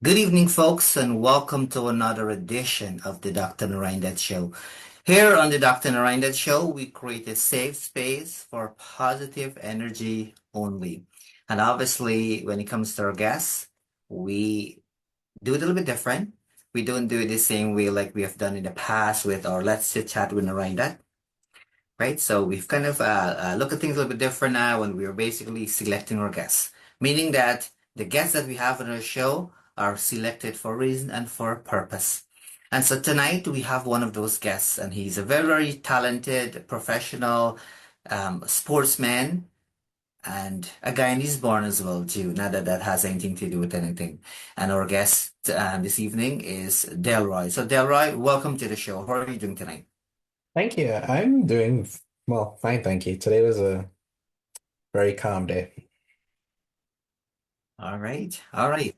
Good evening, folks, and welcome to another edition of the Dr. Narine Dat Show. Here on the Dr. Narine Dat Show, we create a safe space for positive energy only. And obviously, when it comes to our guests, we do it a little bit different. We don't do it the same way like we have done in the past with our Let's Chit Chat with Narine Dat, right? So we've kind of looked at things a little bit different now, and we're basically selecting our guests, meaning that the guests that we have on our show are selected for reason and for purpose. And so tonight we have one of those guests, and he's a very, very talented professional sportsman and a Guyanese born as well, too. Not that that has anything to do with anything. And our guest this evening is Delroy. So, Delroy, welcome to the show. How are you doing tonight? Thank you. I'm doing well, fine, thank you. Today was a very calm day. All right. All right.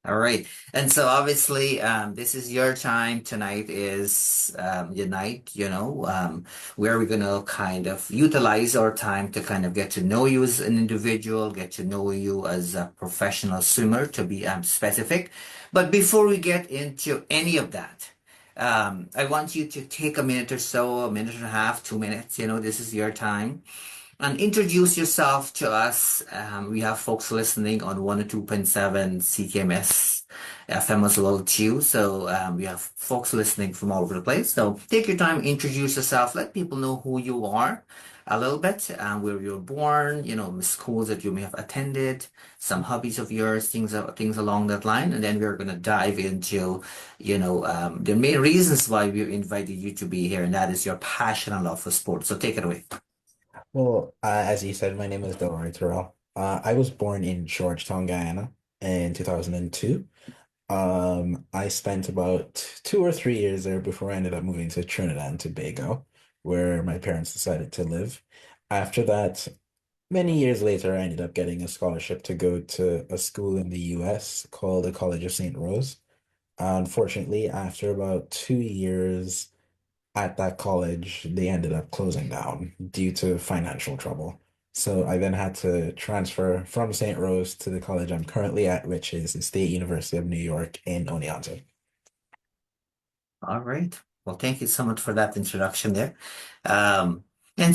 All right. And so obviously, this is your time. Tonight is your night, where we're going to kind of utilize our time to kind of get to know you as an individual, get to know you as a professional swimmer, to be specific. But before we get into any of that, I want you to take a minute or so, a minute and a half, 2 minutes. This is your time and introduce yourself to us. We have folks listening on 102.7 CKMS FM as well too. So we have folks listening from all over the place. So take your time, introduce yourself, let people know who you are a little bit, where you were born, schools that you may have attended, some hobbies of yours, things along that line, and then we're gonna dive into, the main reasons why we invited you to be here, and that is your passion and love for sports. So take it away. Well, as you said, my name is Delroy Tyrrell. I was born in Georgetown, Guyana in 2002. I spent about 2 or 3 years there before I ended up moving to Trinidad and Tobago, where my parents decided to live. After that, many years later, I ended up getting a scholarship to go to a school in the US called the College of St. Rose. Unfortunately, after about 2 years at that college, they ended up closing down due to financial trouble. So I then had to transfer from St. Rose to the college I'm currently at, which is the State University of New York in Oneonta. All right. Well, thank you so much for that introduction there. And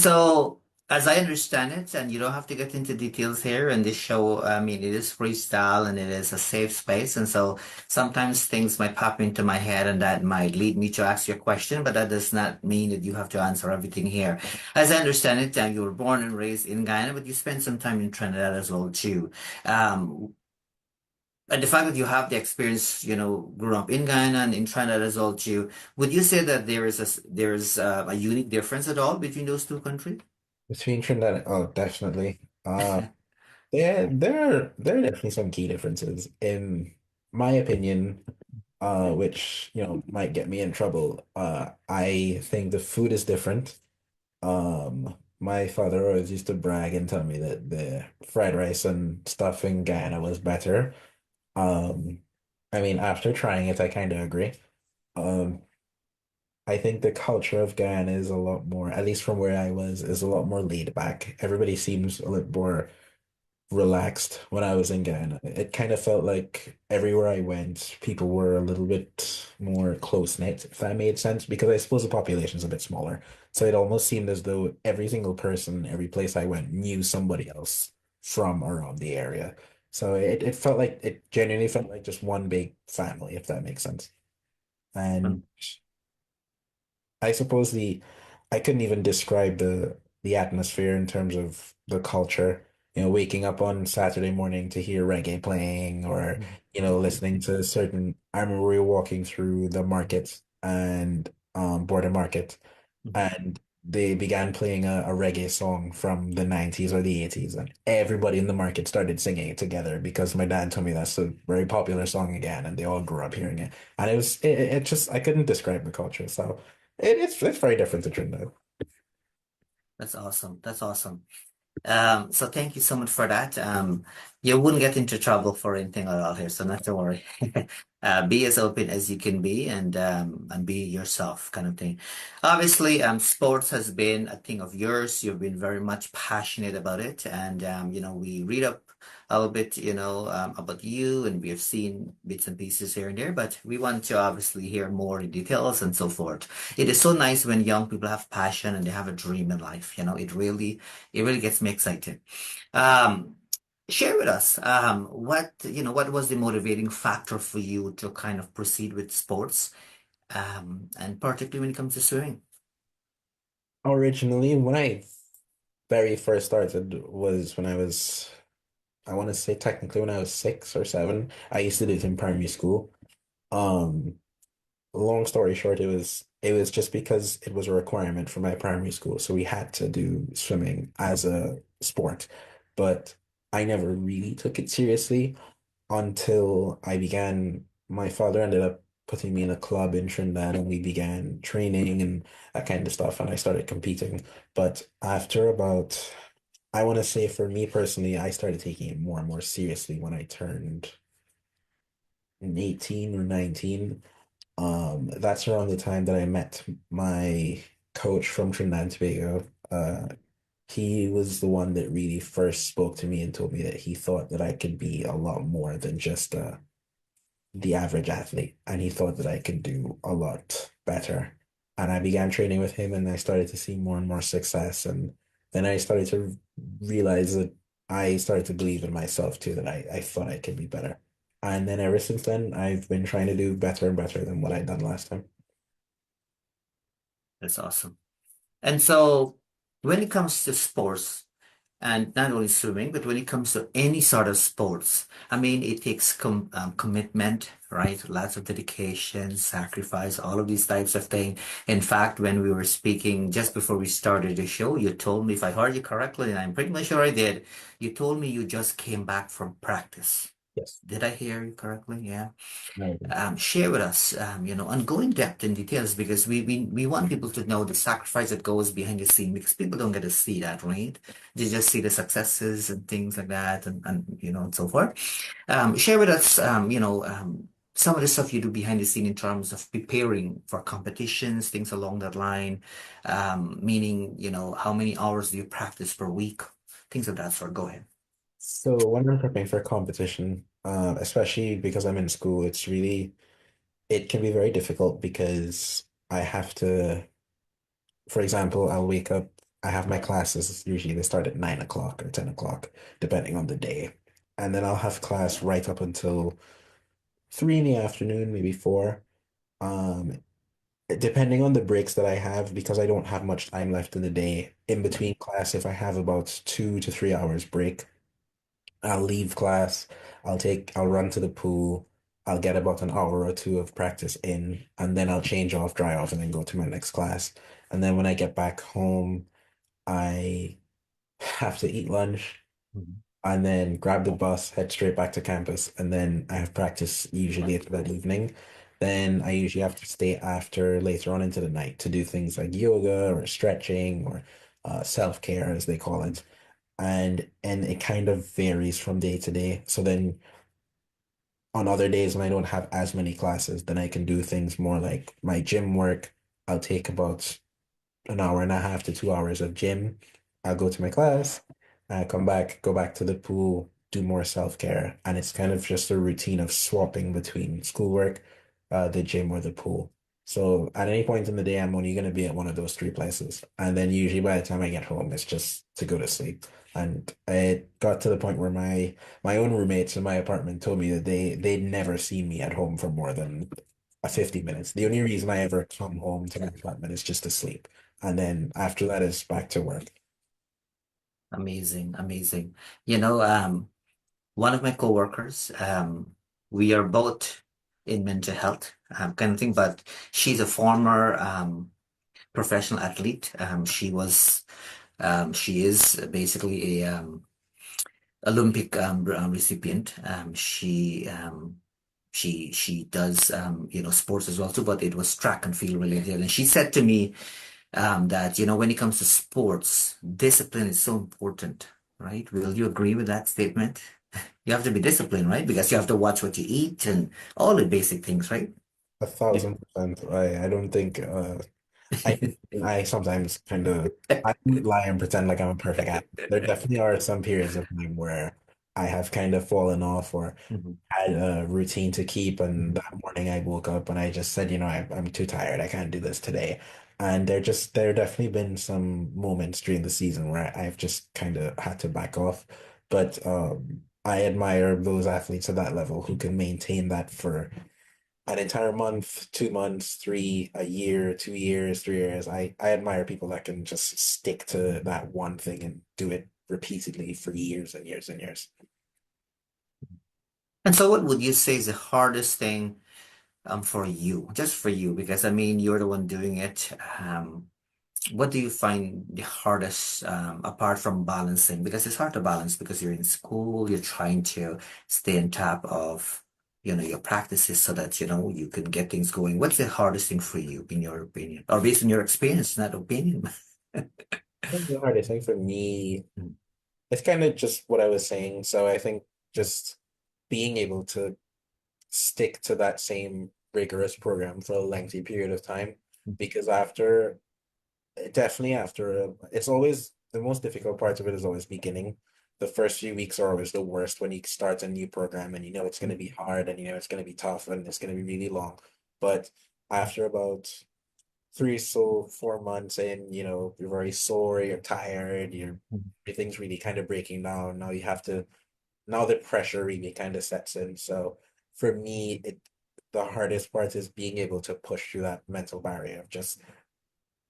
so, as I understand it, and you don't have to get into details here in this show, I mean, it is freestyle and it is a safe space. And so sometimes things might pop into my head and that might lead me to ask you a question, but that does not mean that you have to answer everything here. As I understand it, you were born and raised in Guyana, but you spent some time in Trinidad as well, too. Um, and the fact that you have the experience, grew up in Guyana and in Trinidad as well too, would you say that there's a unique difference at all between those two countries? Between Trinidad, oh, definitely. There are definitely some key differences. In my opinion, which might get me in trouble. I think the food is different. My father always used to brag and tell me that the fried rice and stuff in Guyana was better. Um, I mean, after trying it, I kind of agree. Um, I think the culture of Guyana is a lot more, at least from where I was, is a lot more laid back. Everybody seems a little more relaxed when I was in Ghana. It kind of felt like everywhere I went, people were a little bit more close-knit, if that made sense, because I suppose the population's a bit smaller. So it almost seemed as though every single person, every place I went, knew somebody else from around the area. So it felt like it genuinely felt like just one big family, if that makes sense. And I suppose I couldn't even describe the atmosphere in terms of the culture. Waking up on Saturday morning to hear reggae playing, or listening to certain. I remember we were walking through the market and border market, and they began playing a reggae song from the 90s or the 80s, and everybody in the market started singing it together because my dad told me that's a very popular song again, and they all grew up hearing it. And it just I couldn't describe the culture, so it's very different to Trinidad. That's awesome. That's awesome. So thank you so much for that. You wouldn't get into trouble for anything at all here, so not to worry. Be as open as you can be and be yourself kind of thing. Obviously, sports has been a thing of yours. You've been very much passionate about it. And we read up a little bit, about you, and we have seen bits and pieces here and there, but we want to obviously hear more in details and so forth. It is so nice when young people have passion and they have a dream in life. It really gets me excited. Um, Share with us, what was the motivating factor for you to kind of proceed with sports, and particularly when it comes to swimming? Originally, when I very first started was when I want to say technically when I was 6 or 7. I used to do it in primary school. Um, Long story short, it was just because it was a requirement for my primary school, so we had to do swimming as a sport. But I never really took it seriously until my father ended up putting me in a club in Trinidad and we began training and that kind of stuff and I started competing. But after about, I want to say for me personally, I started taking it more and more seriously when I turned 18 or 19. That's around the time that I met my coach from Trinidad and Tobago. He was the one that really first spoke to me and told me that he thought that I could be a lot more than just the average athlete, and he thought that I could do a lot better. And I began training with him, and I started to see more and more success. And then I started to realize that I started to believe in myself too, that I thought I could be better. And then ever since then, I've been trying to do better and better than what I'd done last time. That's awesome. And so when it comes to sports, and not only swimming, but when it comes to any sort of sports, I mean, it takes commitment, right? Lots of dedication, sacrifice, all of these types of things. In fact, when we were speaking just before we started the show, you told me, if I heard you correctly, and I'm pretty much sure I did, you told me you just came back from practice. Yes. Did I hear you correctly? Yeah. Right. Share with us, and go in depth in details, because we want people to know the sacrifice that goes behind the scene, because people don't get to see that, right? They just see the successes and things like that, and so forth. Share with us, some of the stuff you do behind the scene in terms of preparing for competitions, things along that line, meaning, how many hours do you practice per week, things of that sort. Go ahead. So when I'm preparing for a competition, especially because I'm in school, it can be very difficult because I have to, for example, I'll wake up, I have my classes, usually they start at 9 o'clock or 10 o'clock, depending on the day. And then I'll have class right up until 3 in the afternoon, maybe 4. Um, Depending on the breaks that I have, because I don't have much time left in the day, in between class, if I have about 2 to 3 hours break, I'll leave class, I'll run to the pool, I'll get about an hour or two of practice in, and then I'll change off, dry off, and then go to my next class. And then when I get back home, I have to eat lunch and then grab the bus, head straight back to campus, and then I have practice usually at that evening. Then I usually have to stay after later on into the night to do things like yoga or stretching or self-care, as they call it. And it kind of varies from day to day. So then on other days when I don't have as many classes, then I can do things more like my gym work. I'll take about an hour and a half to 2 hours of gym. I'll go to my class, I come back, go back to the pool, do more self-care, and it's kind of just a routine of swapping between schoolwork, the gym, or the pool. So at any point in the day, I'm only going to be at one of those three places, and then usually by the time I get home, it's just to go to sleep. And it got to the point where my own roommates in my apartment told me that they'd never seen me at home for more than 50 minutes. The only reason I ever come home to my apartment is just to sleep. And then after that is back to work. Amazing, amazing. One of my coworkers, we are both in mental health, kind of thing, but she's a former professional athlete. She is basically a Olympic recipient. She does sports as well too, but it was track and field related. And she said to me that when it comes to sports, discipline is so important, right? Will you agree with that statement? You have to be disciplined, right? Because you have to watch what you eat and all the basic things, right? 1,000%. I don't think I I sometimes kind of I would lie and pretend like I'm a perfect athlete. There definitely are some periods of time where I have kind of fallen off or Mhm. had a routine to keep. And Mhm. that morning I woke up and I just said, I'm too tired. I can't do this today. And there definitely been some moments during the season where I've just kind of had to back off. But I admire those athletes at that level who can maintain that for an entire month, 2 months, a year, 2 years, 3 years. I admire people that can just stick to that one thing and do it repeatedly for years and years and years. And so what would you say is the hardest thing for you, just for you, because I mean you're the one doing it. What do you find the hardest apart from balancing? Because it's hard to balance because you're in school, you're trying to stay on top of, your practices so that, you can get things going. What's the hardest thing for you, in your opinion? Or based on your experience, not opinion. I think the hardest thing for me, it's kind of just what I was saying. So I think just being able to stick to that same rigorous program for a lengthy period of time, because definitely after, it's always the most difficult part of it is always beginning. The first few weeks are always the worst when you start a new program and you know it's going to be hard and you know it's going to be tough and it's going to be really long. But after about 4 months in, you're very sore, you're tired, everything's really kind of breaking down. Now the pressure really kind of sets in. So for me, the hardest part is being able to push through that mental barrier of just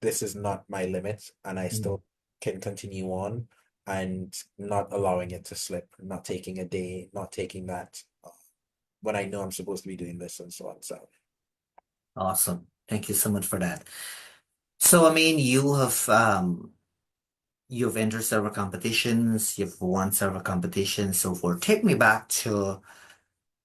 this is not my limit and I still can continue on and not allowing it to slip, not taking a day, not taking that when I know I'm supposed to be doing this and so on. So Awesome. Thank you so much for that. So, I mean, you've entered several competitions, you've won several competitions, so forth. Take me back to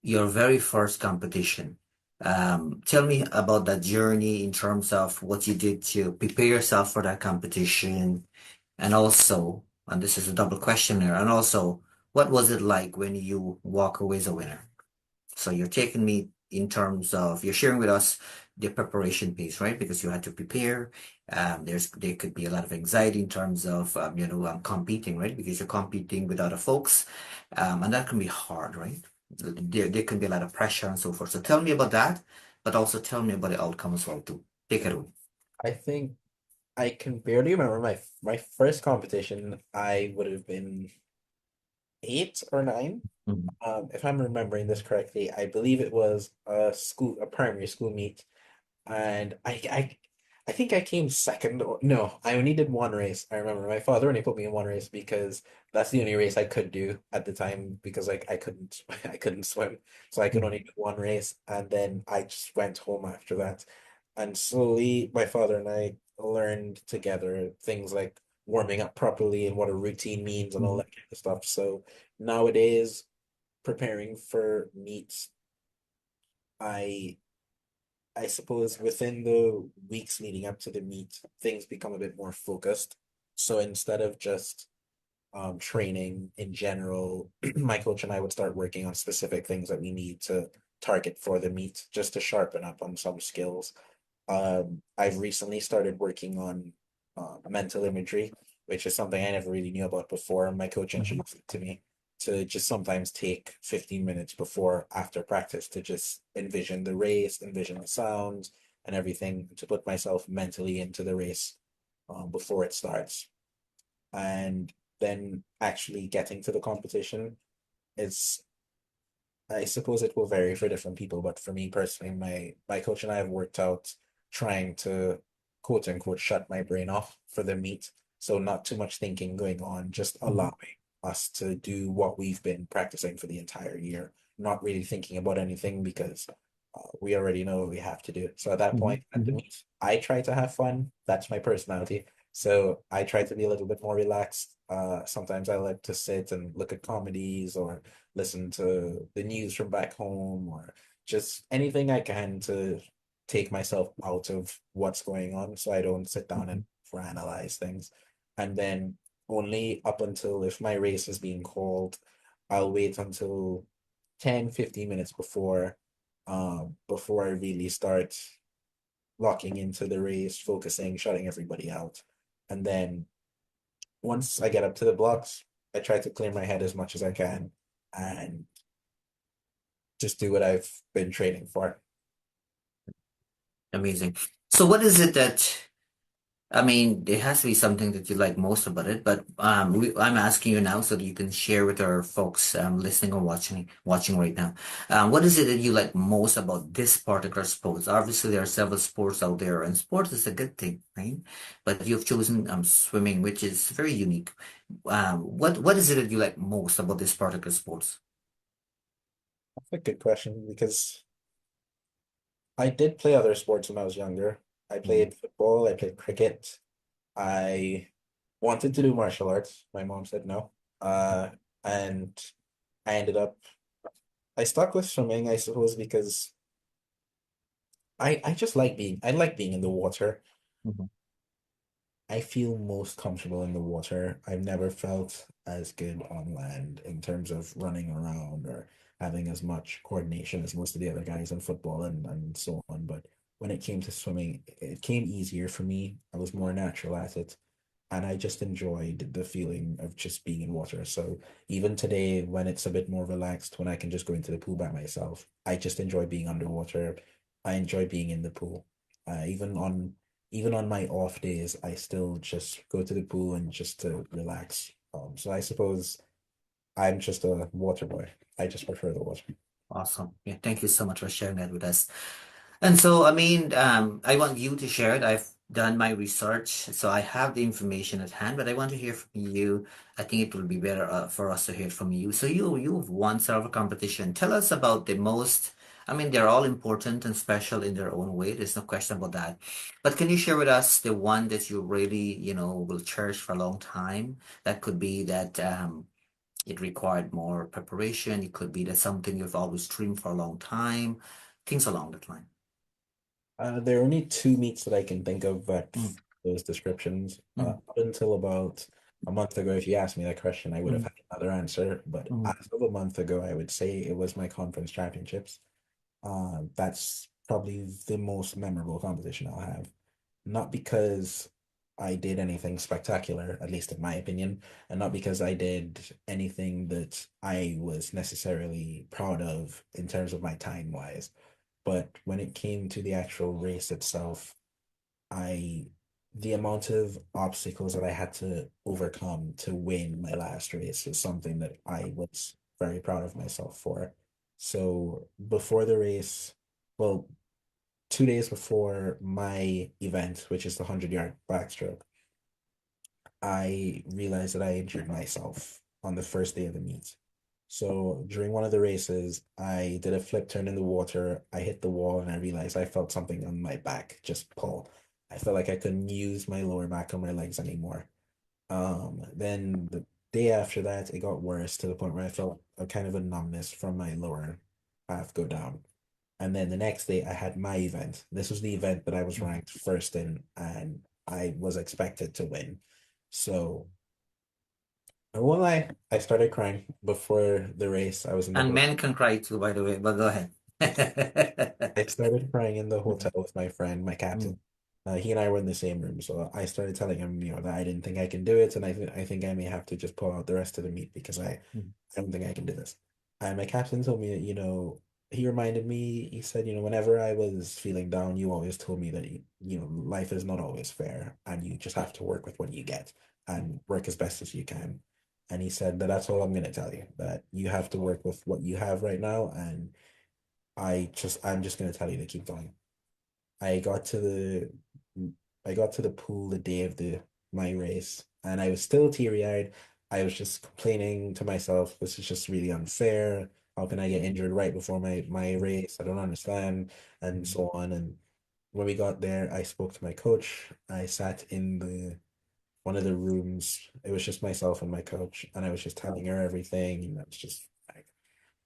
your very first competition. Tell me about that journey in terms of what you did to prepare yourself for that competition, and also, and this is a double question here, and also, what was it like when you walk away as a winner? So you're taking me in terms of you're sharing with us the preparation piece, right? Because you had to prepare. There could be a lot of anxiety in terms of competing, right? Because you're competing with other folks, and that can be hard, right? There can be a lot of pressure and so forth. So tell me about that, but also tell me about the outcome as well too. Take it away. I think I can barely remember my first competition. I would have been 8 or 9. Mhm. If I'm remembering this correctly, I believe it was a primary school meet, and I think I came second. Or no, I only did one race. I remember my father only put me in one race because that's the only race I could do at the time because like I couldn't I couldn't swim, so I could only do one race, and then I just went home after that. And slowly, my father and I learned together things like warming up properly and what a routine means and all Mhm. that kind of stuff. So nowadays, preparing for meets, I I suppose within the weeks leading up to the meet, things become a bit more focused. So instead of just training in general, my coach and I would start working on specific things that we need to target for the meet, just to sharpen up on some skills. I've recently started working on mental imagery, which is something I never really knew about before. My coach Mhm. introduced it to me to just sometimes take 15 minutes before, after practice, to just envision the race, envision the sounds and everything, to put myself mentally into the race before it starts. And then actually getting to the competition is, I suppose it will vary for different people, but for me personally, my coach and I have worked out trying to quote unquote shut my brain off for the meet. So not too much thinking going on, just Mhm. allowing us to do what we've been practicing for the entire year, not really thinking about anything because we already know what we have to do. So at that Mhm. point at the Mhm. meet, I try to have fun. That's my personality. So I try to be a little bit more relaxed. Sometimes I like to sit and look at comedies or listen to the news from back home or just anything I can to take myself out of what's going on so I don't sit down and Mhm. analyze things. And then only up until if my race is being called, I'll wait until 10, 15 minutes before I really start locking into the race, focusing, shutting everybody out. And then once I get up to the blocks, I try to clear my head as much as I can and just do what I've been training for. Amazing. So what is it that I mean, there has to be something that you like most about it, but I'm asking you now so that you can share with our folks listening or watching right now. What is it that you like most about this particular sport? Obviously, there are several sports out there, and sports is a good thing, right? But you've chosen swimming, which is very unique. What is it that you like most about this particular sports? That's a good question because I did play other sports when I was younger. I Mm, played football, I played cricket. I wanted to do martial arts. My mom said no. And I ended up, I stuck with swimming, I suppose, because I just I like being in the water. mhm, I feel most comfortable in the water. I've never felt as good on land in terms of running around or having as much coordination as most of the other guys in football and so on. But when it came to swimming, it came easier for me. I was more natural at it. And I just enjoyed the feeling of just being in water. So even today, when it's a bit more relaxed, when I can just go into the pool by myself, I just enjoy being underwater. I enjoy being in the pool. Even on my off days, I still just go to the pool and just to relax. So I suppose I'm just a water boy. I just prefer the water. awesome. Yeah, thank you so much for sharing that with us. And so, I mean, I want you to share it. I've done my research, so I have the information at hand, but I want to hear from you. I think it will be better for us to hear from you. So you've won several competition. Tell us about the most. I mean, they're all important and special in their own way. There's no question about that. But can you share with us the one that you really, will cherish for a long time? That could be that it required more preparation. It could be that something you've always dreamed for a long time. Things along that line. There are only two meats that I can think of that Mm, those descriptions. mm, Up until about a month ago, if you asked me that question, I would have mm, had another answer. But mm, as of a month ago, I would say it was my conference championships. That's probably the most memorable competition I'll have. Not because I did anything spectacular, at least in my opinion, and not because I did anything that I was necessarily proud of in terms of my time wise. But when it came to the actual race itself, I the amount of obstacles that I had to overcome to win my last race is something that I was very proud of myself for. So before the race, well, 2 days before my event, which is the 100-yard backstroke, I realized that I injured myself on the first day of the meet. So during one of the races, I did a flip turn in the water. I hit the wall and I realized I felt something on my back just pull. I felt like I couldn't use my lower back or my legs anymore. Then the day after that, it got worse to the point where I felt a kind of a numbness from my lower half go down. And then the next day, I had my event. This was the event that I was mm. ranked first in, and I was expected to win. So I won't lie, I started crying before the race. I was in the And hotel. men can cry too, by the way, but go ahead. I started crying in the Mm, hotel with my friend, my captain. mm, He and I were in the same room, so I started telling him, that I didn't think I can do it, and I think I may have to just pull out the rest of the meet because mm, I don't think I can do this. And my captain told me, he reminded me, he said, whenever I was feeling down, you always told me that, life is not always fair, and you just have to work with what you get and work as best as you can. And he said that that's all I'm going to tell you, that you have to work with what you have right now, and I'm just gonna tell you to keep going. I got to I got to the pool the day of the my race, and I was still teary-eyed. I was just complaining to myself, this is just really unfair. How can I get injured right before my race? I don't understand, and mm, so on. And when we got there, I spoke to my coach. I sat in the one of the rooms. It was just myself and my coach, and I was just telling her everything, and I was just like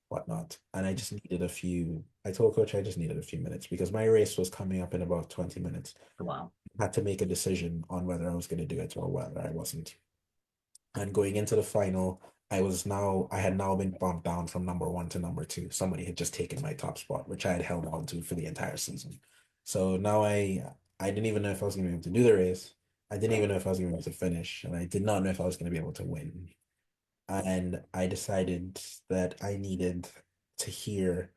whatnot. And I told coach I just needed a few minutes because my race was coming up in about 20 minutes. wow. I had to make a decision on whether I was going to do it or whether I wasn't. And going into the final, I had now been bumped down from number one to number two. Somebody had just taken my top spot, which I had held on to for the entire season. So now I didn't even know if I was going to be able to do the race. I didn't even know if I was going to be able to finish, and I did not know if I was going to be able to win. and I decided that I needed to hear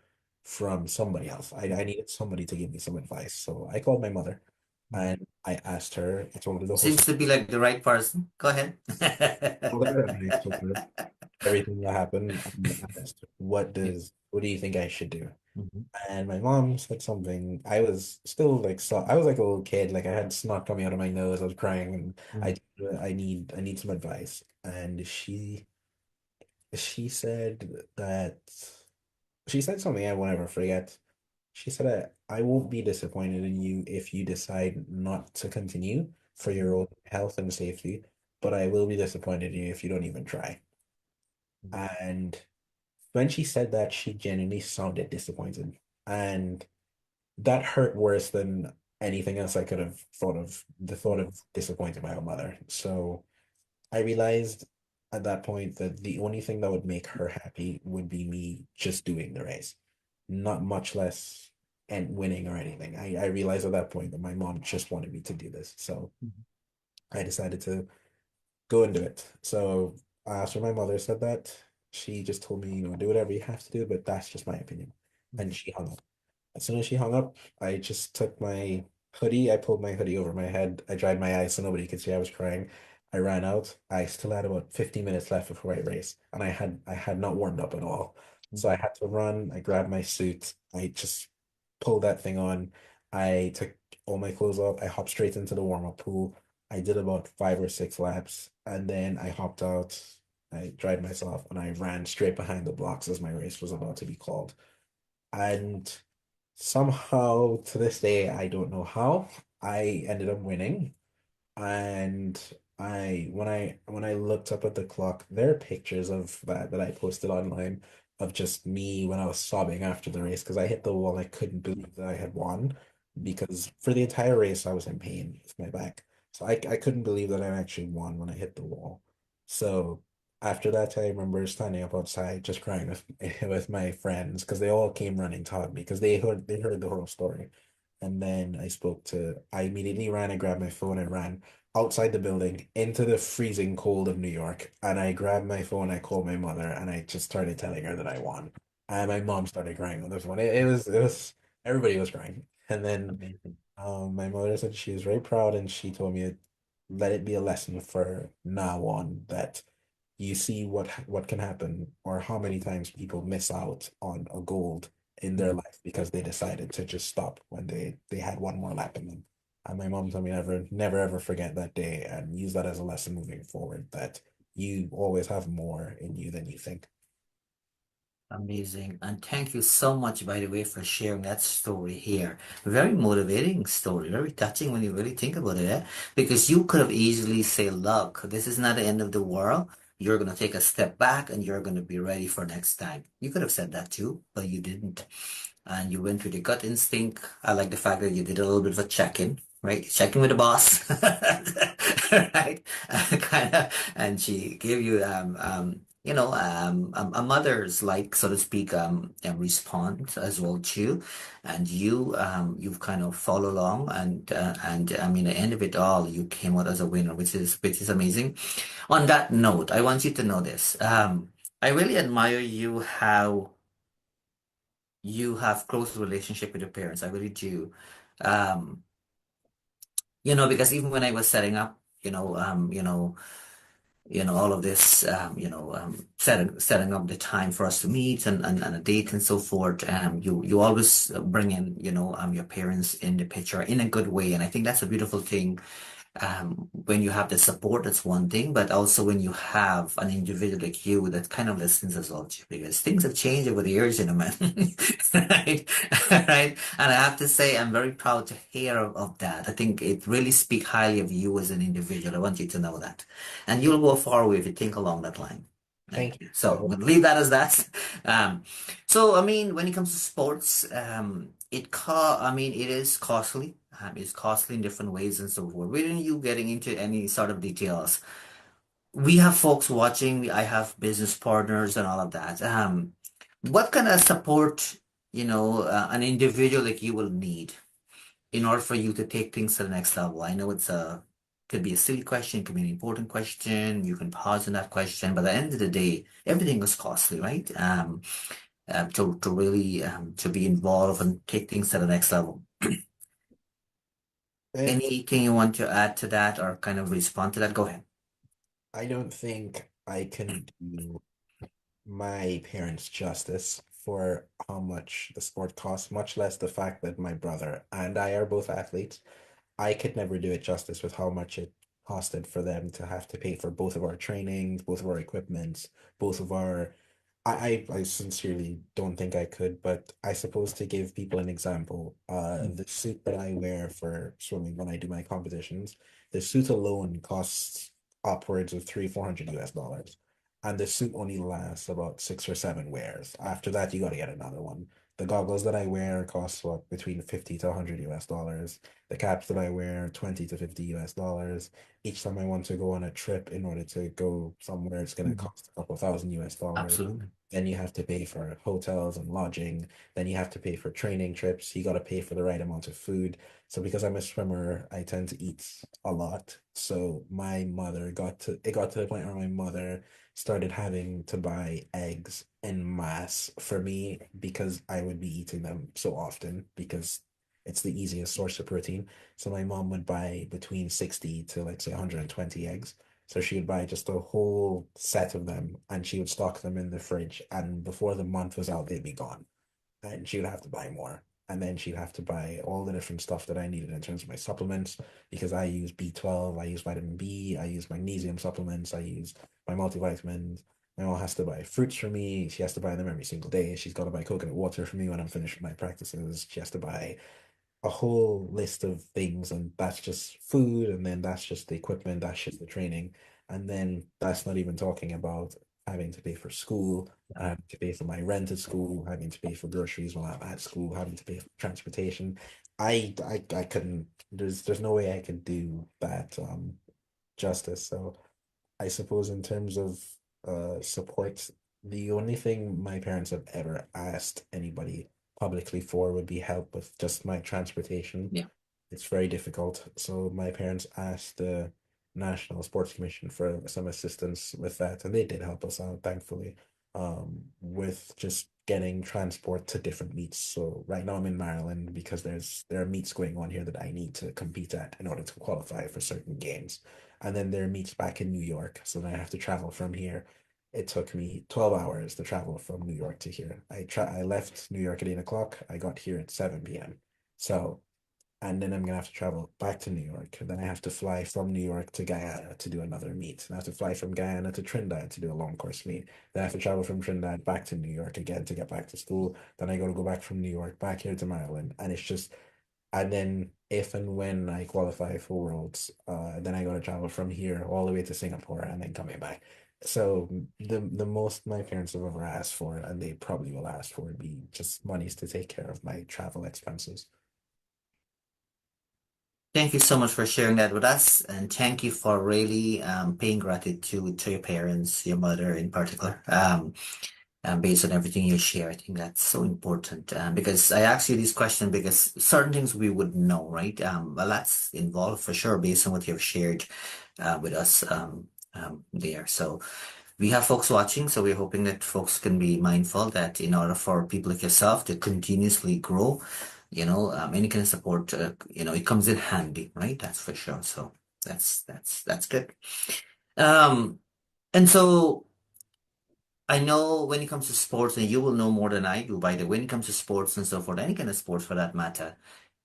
from somebody else. I needed somebody to give me some advice. So I called my mother and I asked her, I told her the whole Seems situation. to be like the right person. Go ahead. Told her and I told her everything that happened and I asked, what do you think I should do? Mhm, And my mom said something. I was still like so I was like a little kid, like I had snot coming out of my nose, I was crying, and mhm, I need some advice. And she said that she said something I won't ever forget. She said, I won't be disappointed in you if you decide not to continue for your mhm, own health and safety, but I will be disappointed in you if you don't even try. mhm, And when she said that, she genuinely sounded disappointed. And that hurt worse than anything else I could have thought of, the thought mhm, of disappointing my own mother. So I realized at that point that the only thing that would make her happy would be me just doing the race, not much less and winning or anything. I realized at that point that my mom just wanted me to do this. So mhm, I decided to go and do it. So after my mother said that, she just told me, do whatever you have to do, but that's just my opinion. And mhm, she hung up. As soon as she hung up, I just took my hoodie. I pulled my hoodie over my head. I dried my eyes so nobody could see I was crying. I ran out. I still had about 50 minutes left before I race, and I had not warmed up at all. So I mhm. had to run. I grabbed my suit. I just pulled that thing on. I took all my clothes off. I hopped straight into the warm-up pool. I did about 5 or 6 laps, and then I hopped out. I dried myself, and I ran straight behind the blocks as my race was about to be called. And somehow to this day, I don't know how, I ended up winning. And when I looked up at the clock, there are pictures of that I posted online of just me when I was sobbing after the race because I hit the wall. I couldn't believe that I had won because for the entire race I was in pain with my back. So I couldn't believe that I actually won when I hit the wall. So after that, I remember standing up outside just crying with with my friends because they all came running to hug me because they heard the whole story. And then I immediately ran and grabbed my phone and ran outside the building into the freezing cold of New York. And I grabbed my phone, I called my mother, and I just started telling her that I won. And my mom started crying on this one. It was everybody was crying. And then Amazing. my mother said she was very proud, and she told me let it be a lesson for now on that you see what can happen or how many times people miss out on a gold in their Mhm. life because they decided to just stop when they had one more lap in them. And my mom told me never ever forget that day and use that as a lesson moving forward that you always have more in you than you think. Amazing. And thank you so much, by the way, for sharing that story here. Very motivating story, very touching when you really think about it, eh? Because you could have easily say, look, this is not the end of the world. You're going to take a step back and you're going to be ready for next time. You could have said that too, but you didn't. And you went with your gut instinct. I like the fact that you did a little bit of a check-in, right? Check-in with the boss, right? Kind of, and she gave you, a mother's like, so to speak, a response as well too, and you've kind of follow along, and I mean, at the end of it all, you came out as a winner, which is amazing. On that note, I want you to know this. I really admire you how you have close relationship with your parents. I really do. Um, because even when I was setting up, all of this, setting up the time for us to meet and a date and so forth. You always bring in, your parents in the picture in a good way, and I think that's a beautiful thing. When you have the support, that's one thing, but also when you have an individual like you that kind of listens as well, too, because things have changed over the years, man. Right? Right? And I have to say, I'm very proud to hear of that. I think it really speaks highly of you as an individual. I want you to know that. And you'll go far away if you think along that line. Thank Thank you. you. So I'm gonna leave that as that. Um, so I mean, when it comes to sports, I mean, it is costly. It's costly in different ways and so forth. Without you getting into any sort of details, we have folks watching. I have business partners and all of that. What kind of support, an individual like you will need in order for you to take things to the next level? I know it's a Could be a silly question, could be an important question. You can pause on that question, but at the end of the day, everything is costly, right? To really to be involved and take things to the next level. It, Anything you want to add to that or kind of respond to that? Go ahead. I don't think I can do my parents justice for how much the sport costs, much less the fact that my brother and I are both athletes. I could never do it justice with how much it costed for them to have to pay for both of our trainings, both of our equipments, both of our. I sincerely don't think I could, but I suppose to give people an example, the suit that I wear for swimming when I do my competitions, the suit alone costs upwards of three, 400 US dollars. And the suit only lasts about 6 or 7 wears. After that, you got to get another one. The goggles that I wear cost what between 50 to 100 US dollars. The caps that I wear, 20 to 50 US dollars. Each time I want to go on a trip in order to go somewhere, it's going to Mhm. cost a couple thousand US dollars. Absolutely. Then you have to pay for hotels and lodging. Then you have to pay for training trips. You got to pay for the right amount of food. So because I'm a swimmer, I tend to eat a lot. So it got to the point where my mother started having to buy eggs en masse for me because I would be eating them so often because it's the easiest source of protein. So my mom would buy between 60 to let's say 120 eggs. So she would buy just a whole set of them and she would stock them in the fridge. And before the month was out, they'd be gone and she would have to buy more. And then she'd have to buy all the different stuff that I needed in terms of my supplements because I use B12, I use vitamin B, I use magnesium supplements, I use my multivitamins. My mom has to buy fruits for me. She has to buy them every single day. She's got to buy coconut water for me when I'm finished with my practices. She has to buy a whole list of things, and that's just food, and then that's just the equipment, that's just the training, and then that's not even talking about having to pay for school, having to pay for my rent at school, having to pay for groceries while I'm at school, having to pay for transportation. I couldn't. There's no way I could do that justice. So I suppose in terms of support, the only thing my parents have ever asked anybody publicly for would be help with just my transportation. Yeah. It's very difficult. So my parents asked the National Sports Commission for some assistance with that, and they did help us out, thankfully, with just getting transport to different meets. So right now I'm in Maryland because there are meets going on here that I need to compete at in order to qualify for certain games. And then there are meets back in New York, so then I have to travel from here. It took me 12 hours to travel from New York to here. I left New York at 8 o'clock. I got here at 7 p.m. So and then I'm gonna have to travel back to New York. Then I have to fly from New York to Guyana to do another meet. And I have to fly from Guyana to Trinidad to do a long course meet. Then I have to travel from Trinidad back to New York again to get back to school. Then I got to go back from New York back here to Maryland, and it's just. And then if and when I qualify for Worlds, then I got to travel from here all the way to Singapore and then coming back. So the most my parents have ever asked for, and they probably will ask for, would be just monies to take care of my travel expenses. Thank you so much for sharing that with us, and thank you for really paying gratitude to your parents, your mother in particular. Based on everything you share, I think that's so important. Because I asked you this question because certain things we would know, right? A lot's involved for sure based on what you've shared with us there. So we have folks watching, so we're hoping that folks can be mindful that in order for people like yourself to continuously grow, any kind of support, it comes in handy, right? That's for sure. So that's good. Um, and so I know when it comes to sports, and you will know more than I do, by the way, when it comes to sports and so forth, any kind of sports for that matter,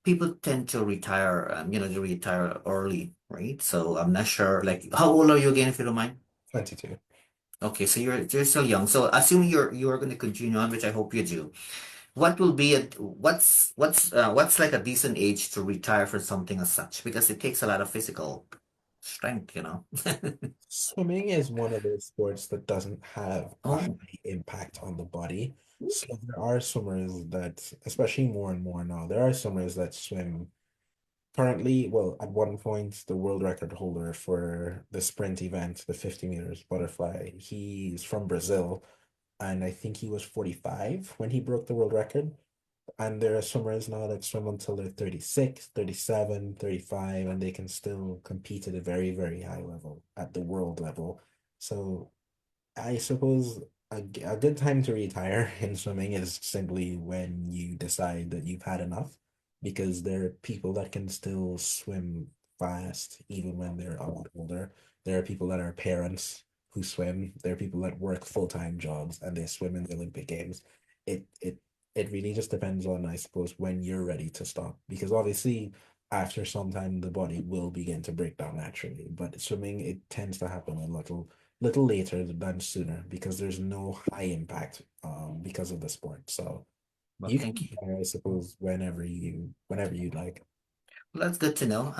people tend to retire, they retire early, right? So I'm not sure, like, how old are you again, if you don't mind? 22. Okay, so you're still young. So assuming you're going to continue on, which I hope you do, what will be what's like a decent age to retire for something as such? Because it takes a lot of physical strength. Swimming is one of those sports that doesn't have a high Oh, impact on the body. So there are swimmers that, especially more and more now, there are swimmers that swim currently, well, at one point, the world record holder for the sprint event, the 50 meters butterfly, he's from Brazil, and I think he was 45 when he broke the world record. And there are swimmers now that swim until they're 36, 37, 35, and they can still compete at a very, very high level at the world level. So I suppose a good time to retire in swimming is simply when you decide that you've had enough, because there are people that can still swim fast even when they're a lot older. There are people that are parents who swim. There are people that work full-time jobs and they swim in the Olympic Games. It it it really just depends on, I suppose, when you're ready to stop. Because obviously after some time the body will begin to break down naturally. But swimming, it tends to happen a little later than sooner because there's no high impact because of the sport. So Well, you thank can you. retire, I suppose, whenever you'd like. Well, that's good to know.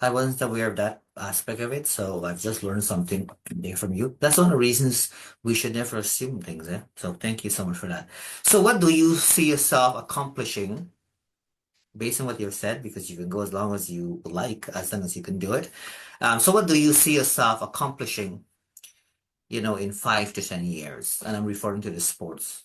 I wasn't aware of that aspect of it, so I've just learned something there from you. That's one of the reasons we should never assume things, eh? So thank you so much for that. So what do you see yourself accomplishing based on what you've said? Because you can go as long as you like, as long as you can do it. So what do you see yourself accomplishing, in 5 to 10 years? And I'm referring to the sports.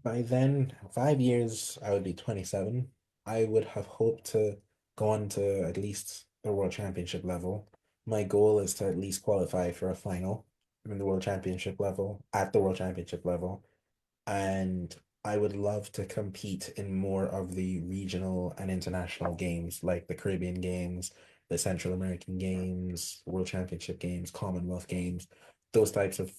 By then, 5 years, I would be 27. I would have hoped to go on to at least the World Championship level. My goal is to at least qualify for a final in the World Championship level, at the World Championship level. And I would love to compete in more of the regional and international games like the Caribbean Games, the Central American Games, World Championship Games, Commonwealth Games, those types of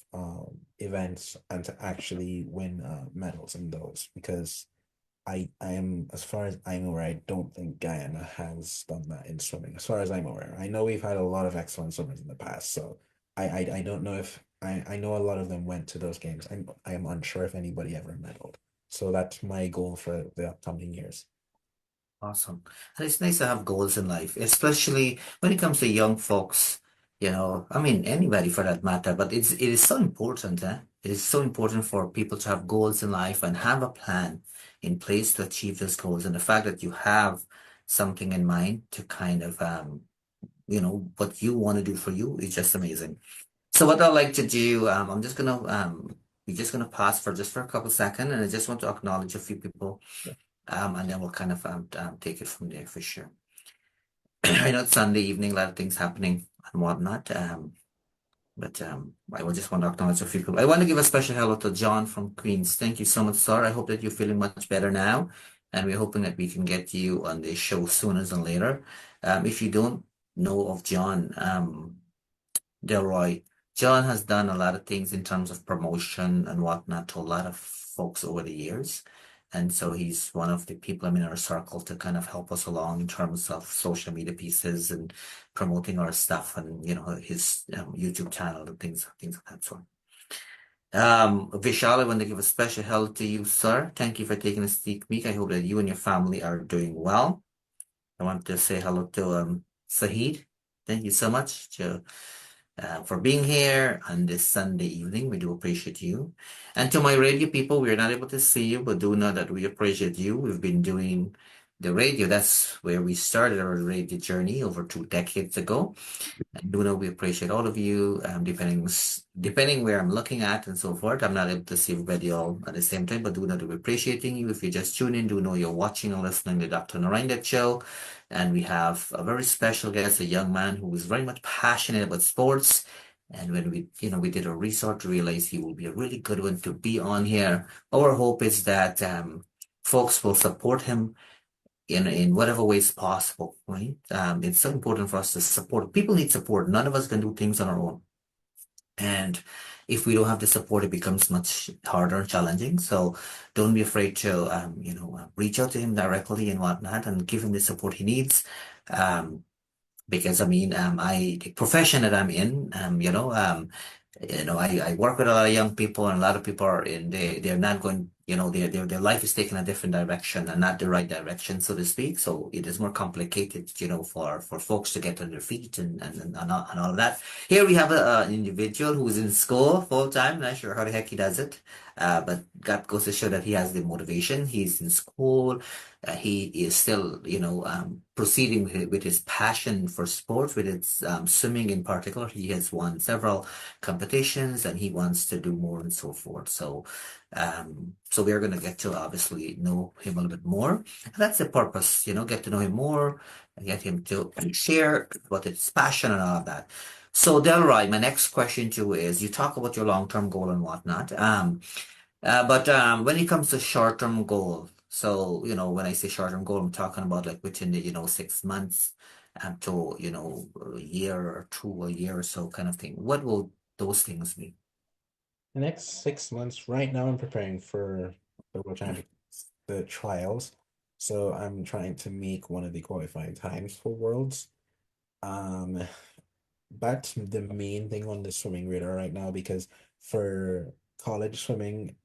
events, and to actually win medals in those because I am, as far as I'm aware, I don't think Guyana has done that in swimming. As far as I'm aware, I know we've had a lot of excellent swimmers in the past, so I don't know if I know a lot of them went to those games. I'm unsure if anybody ever medaled. So that's my goal for the upcoming years. Awesome. And it's nice to have goals in life, especially when it comes to young folks, I mean anybody for that matter, but it is so important, eh? It is so important for people to have goals in life and have a plan in place to achieve those goals. And the fact that you have something in mind to kind of what you want to do for you is just amazing. So what I'd like to do, we're just gonna pause for a couple seconds, and I just want to acknowledge a few people, and then we'll kind of take it from there for sure. I know it's Sunday evening, a lot of things happening and whatnot. But I will just want to acknowledge a few people. I want to give a special hello to John from Queens. Thank you so much, sir. I hope that you're feeling much better now, and we're hoping that we can get you on the show sooner than later. If you don't know of John, Delroy. John has done a lot of things in terms of promotion and whatnot to a lot of folks over the years. And so he's one of the people I'm in our circle to kind of help us along in terms of social media pieces and promoting our stuff and his YouTube channel and things of that sort. Vishal, I want to give a special hello to you, sir. Thank you for taking a sneak peek. I hope that you and your family are doing well. I want to say hello to Sahid. Thank you so much for being here on this Sunday evening. We do appreciate you. And to my radio people, we are not able to see you, but do know that we appreciate you. We've been doing the radio. That's where we started our radio journey over 2 decades ago. And do know we appreciate all of you, depending where I'm looking at and so forth. I'm not able to see everybody all at the same time, but do know that we're appreciating you. If you just tune in, do know you're watching or listening to Dr. Narine Dat Show. And we have a very special guest, a young man who is very much passionate about sports. And when we did a research, realized he will be a really good one to be on here. Our hope is that folks will support him in whatever ways possible, right? It's so important for us to support. People need support. None of us can do things on our own. And if we don't have the support, it becomes much harder and challenging. So don't be afraid to, reach out to him directly and whatnot and give him the support he needs. Because I mean, the profession that I'm in, I work with a lot of young people, and a lot of people are they're not going, their life is taking a different direction and not the right direction, so to speak. So it is more complicated, for folks to get on their feet and all of that. Here we have an individual who's in school full time. Not sure how the heck he does it, but that goes to show that he has the motivation. He's in school. He is still, proceeding with his passion for sports, with his swimming in particular. He has won several competitions and he wants to do more and so forth. So So we're going to get to obviously know him a little bit more. And that's the purpose, get to know him more and get him to share what his passion and all of that. So Delroy, my next question to you is, you talk about your long-term goal and whatnot. But when it comes to short-term goal, so when I say short-term goal, I'm talking about like within the 6 months to a year or two, a year or so kind of thing. What will those things be? The next 6 months, right now, I'm preparing for the World Championships, the trials. So I'm trying to make one of the qualifying times for Worlds. Um, that's the main thing on the swimming radar right now because for college swimming,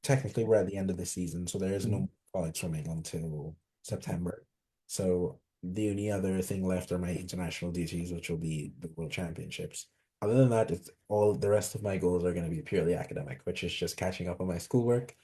technically we're at the end of the season, so there is no college swimming until September. So the only other thing left are my international duties, which will be the World Championships. Other than that, it's all the rest of my goals are going to be purely academic, which is just catching up on my schoolwork.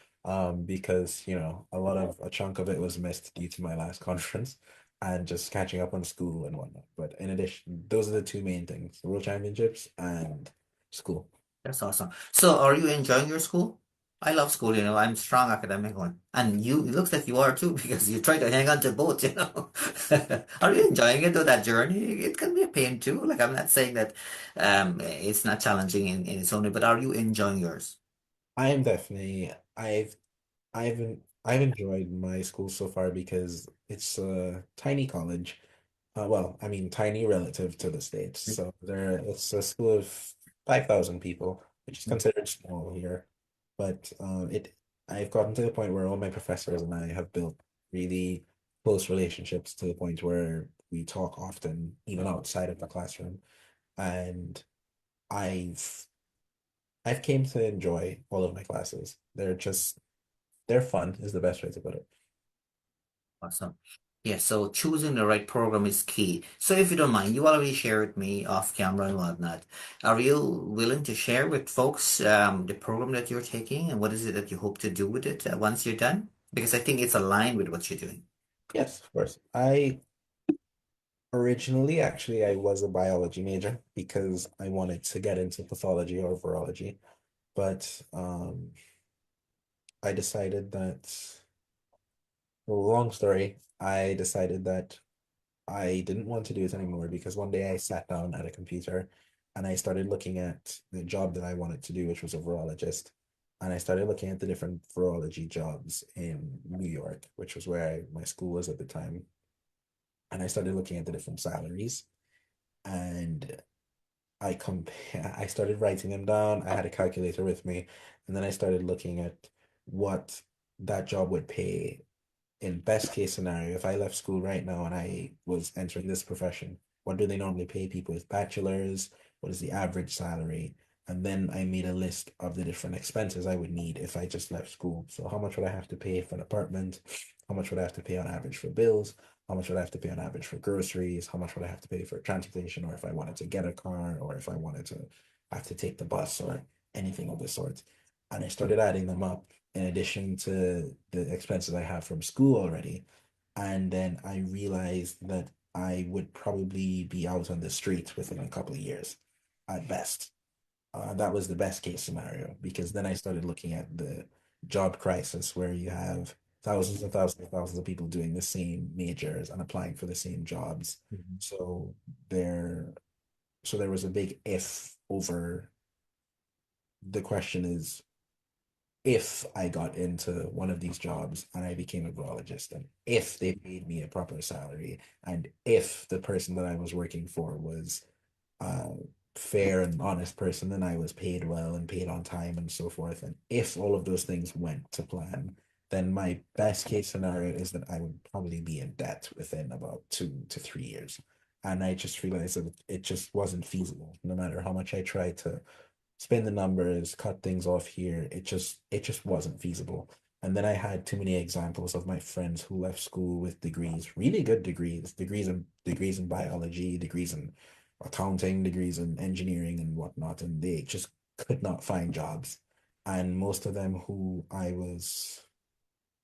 Because a chunk of it was missed due to my last conference, and just catching up on school and whatnot. But in addition, those are the two main things: the World Championships and school. That's awesome. So are you enjoying your school? I love school, I'm strong academic one. And it looks like you are too, because you try to hang on to both. Are you enjoying it though, that journey? It can be a pain too. Like I'm not saying that it's not challenging in its own way, but are you enjoying yours? I am definitely I've enjoyed my school so far because it's a tiny college. Well, I mean tiny relative to the States. So it's a school of 5,000 people, which is considered small here. But I've gotten to the point where all my professors and I have built really close relationships to the point where we talk often, even outside of the classroom. And I've I've came to enjoy all of my classes. They're fun is the best way to put it. Awesome. Yeah, so choosing the right program is key. So if you don't mind, you already shared with me off camera and whatnot. Are you willing to share with folks the program that you're taking and what is it that you hope to do with it once you're done? Because I think it's aligned with what you're doing. Yes, of course. I originally actually I was a biology major because I wanted to get into pathology or virology, but I decided that, well, long story, I decided that I didn't want to do it anymore because one day I sat down at a computer and I started looking at the job that I wanted to do, which was a virologist. And I started looking at the different virology jobs in New York, which was where my school was at the time. And I started looking at the different salaries and I started writing them down. I had a calculator with me, and then I started looking at what that job would pay in best case scenario, if I left school right now and I was entering this profession, what do they normally pay people with bachelors? What is the average salary? And then I made a list of the different expenses I would need if I just left school. So how much would I have to pay for an apartment? How much would I have to pay on average for bills? How much would I have to pay on average for groceries? How much would I have to pay for transportation, or if I wanted to get a car, or if I wanted to have to take the bus or anything of the sort? And I started adding them up in addition to the expenses I have from school already. And then I realized that I would probably be out on the streets within a couple of years at best. That was the best case scenario because then I started looking at the job crisis where you have thousands and thousands and thousands of people doing the same majors and applying for the same jobs. Mhm. So there, so there was a big if over the question is if I got into one of these jobs and I became a virologist, and if they paid me a proper salary, and if the person that I was working for was a fair and honest person, and I was paid well and paid on time and so forth, and if all of those things went to plan, then my best case scenario is that I would probably be in debt within about 2 to 3 years. And I just realized that it just wasn't feasible, no matter how much I tried to spin the numbers, cut things off here. It just wasn't feasible. And then I had too many examples of my friends who left school with degrees, really good degrees, degrees in biology, degrees in accounting, degrees in engineering and whatnot, and they just could not find jobs. And most of them who I was,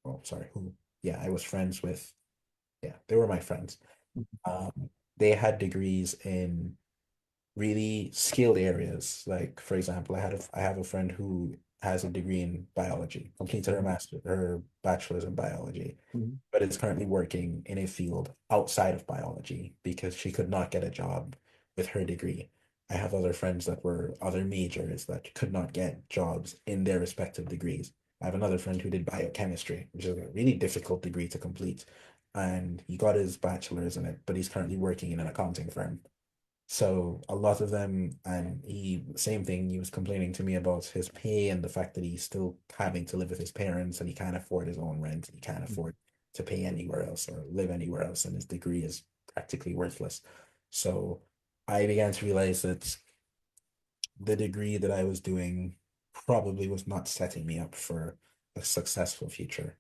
oh, sorry, who, yeah, I was friends with, yeah, they were my friends. They had degrees in really skilled areas. Like for example, I have a friend who has a degree in biology, completed Mhm. her bachelor's in biology, Mhm. but is currently working in a field outside of biology because she could not get a job with her degree. I have other friends that were other majors that could not get jobs in their respective degrees. I have another friend who did biochemistry, which is a really difficult degree to complete, and he got his bachelor's in it, but he's currently working in an accounting firm. So a lot of them, and he, same thing, he was complaining to me about his pay and the fact that he's still having to live with his parents and he can't afford his own rent. He can't afford to pay anywhere else or live anywhere else, and his degree is practically worthless. So I began to realize that the degree that I was doing probably was not setting me up for a successful future.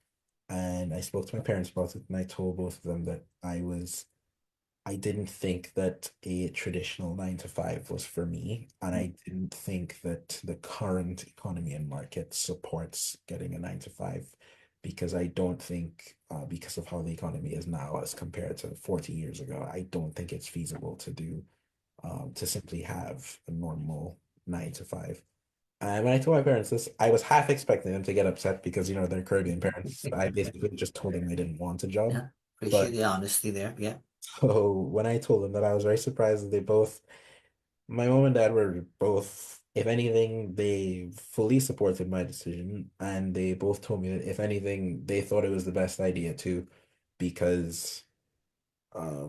And I spoke to my parents about it, and I told both of them that I didn't think that a traditional 9 to 5 was for me, and I didn't think that the current economy and market supports getting a 9 to 5 because I don't think, because of how the economy is now as compared to 40 years ago, I don't think it's feasible to do, to simply have a normal 9 to 5. And when I told my parents this, I was half expecting them to get upset because, they're Caribbean parents. I basically just told them I didn't want a job. Yeah, appreciate But the honesty there. Yeah. so when I told them that, I was very surprised that my mom and dad were both, if anything, they fully supported my decision. And they both told me that if anything, they thought it was the best idea too, because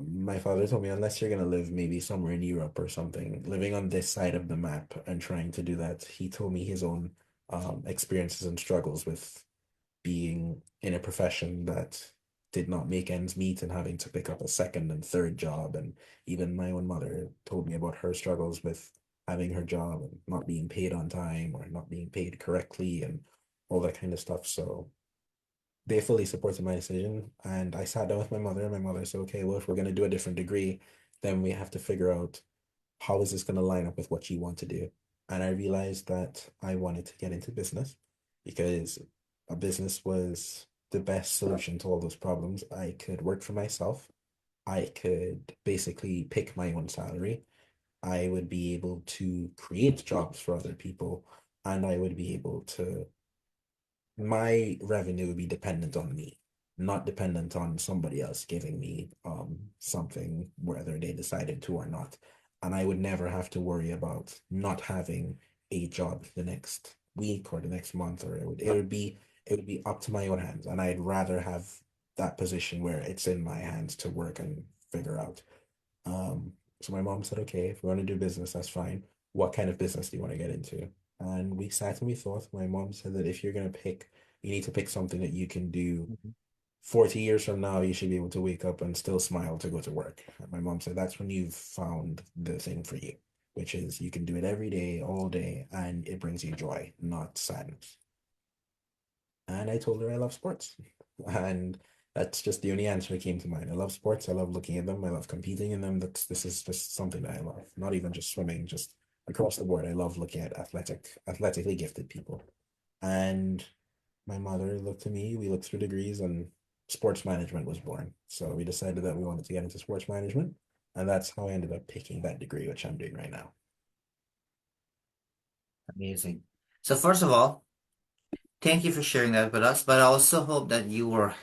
my father told me unless you're gonna live maybe somewhere in Europe or something, living on this side of the map and trying to do that, he told me his own experiences and struggles with being in a profession that did not make ends meet and having to pick up a second and third job. And even my own mother told me about her struggles with having her job and not being paid on time or not being paid correctly and all that kind of stuff. So they fully supported my decision. And I sat down with my mother, and my mother said, okay, well, if we're going to do a different degree, then we have to figure out how is this going to line up with what you want to do. And I realized that I wanted to get into business because a business was the best solution to all those problems. I could work for myself. I could basically pick my own salary. I would be able to create jobs for other people, and I would be able to my revenue would be dependent on me, not dependent on somebody else giving me something whether they decided to or not. And I would never have to worry about not having a job the next week or the next month, or it would be up to my own hands. And I'd rather have that position where it's in my hands to work and figure out. So my mom said, okay, if we want to do business, that's fine. What kind of business do you want to get into? And we sat and we thought. My mom said that if you're going to pick, you need to pick something that you can do Mhm. 40 years from now. You should be able to wake up and still smile to go to work. And my mom said that's when you've found the thing for you, which is you can do it every day, all day, and it brings you joy, not sadness. And I told her I love sports. And that's just the only answer that came to mind. I love sports. I love looking at them. I love competing in them. This is just something that I love. Not even just swimming, just across the board. I love looking at athletically gifted people. And my mother looked to me, we looked through degrees, and sports management was born. So we decided that we wanted to get into sports management. And that's how I ended up picking that degree, which I'm doing right now. Amazing. So first of all, thank you for sharing that with us, but I also hope that you were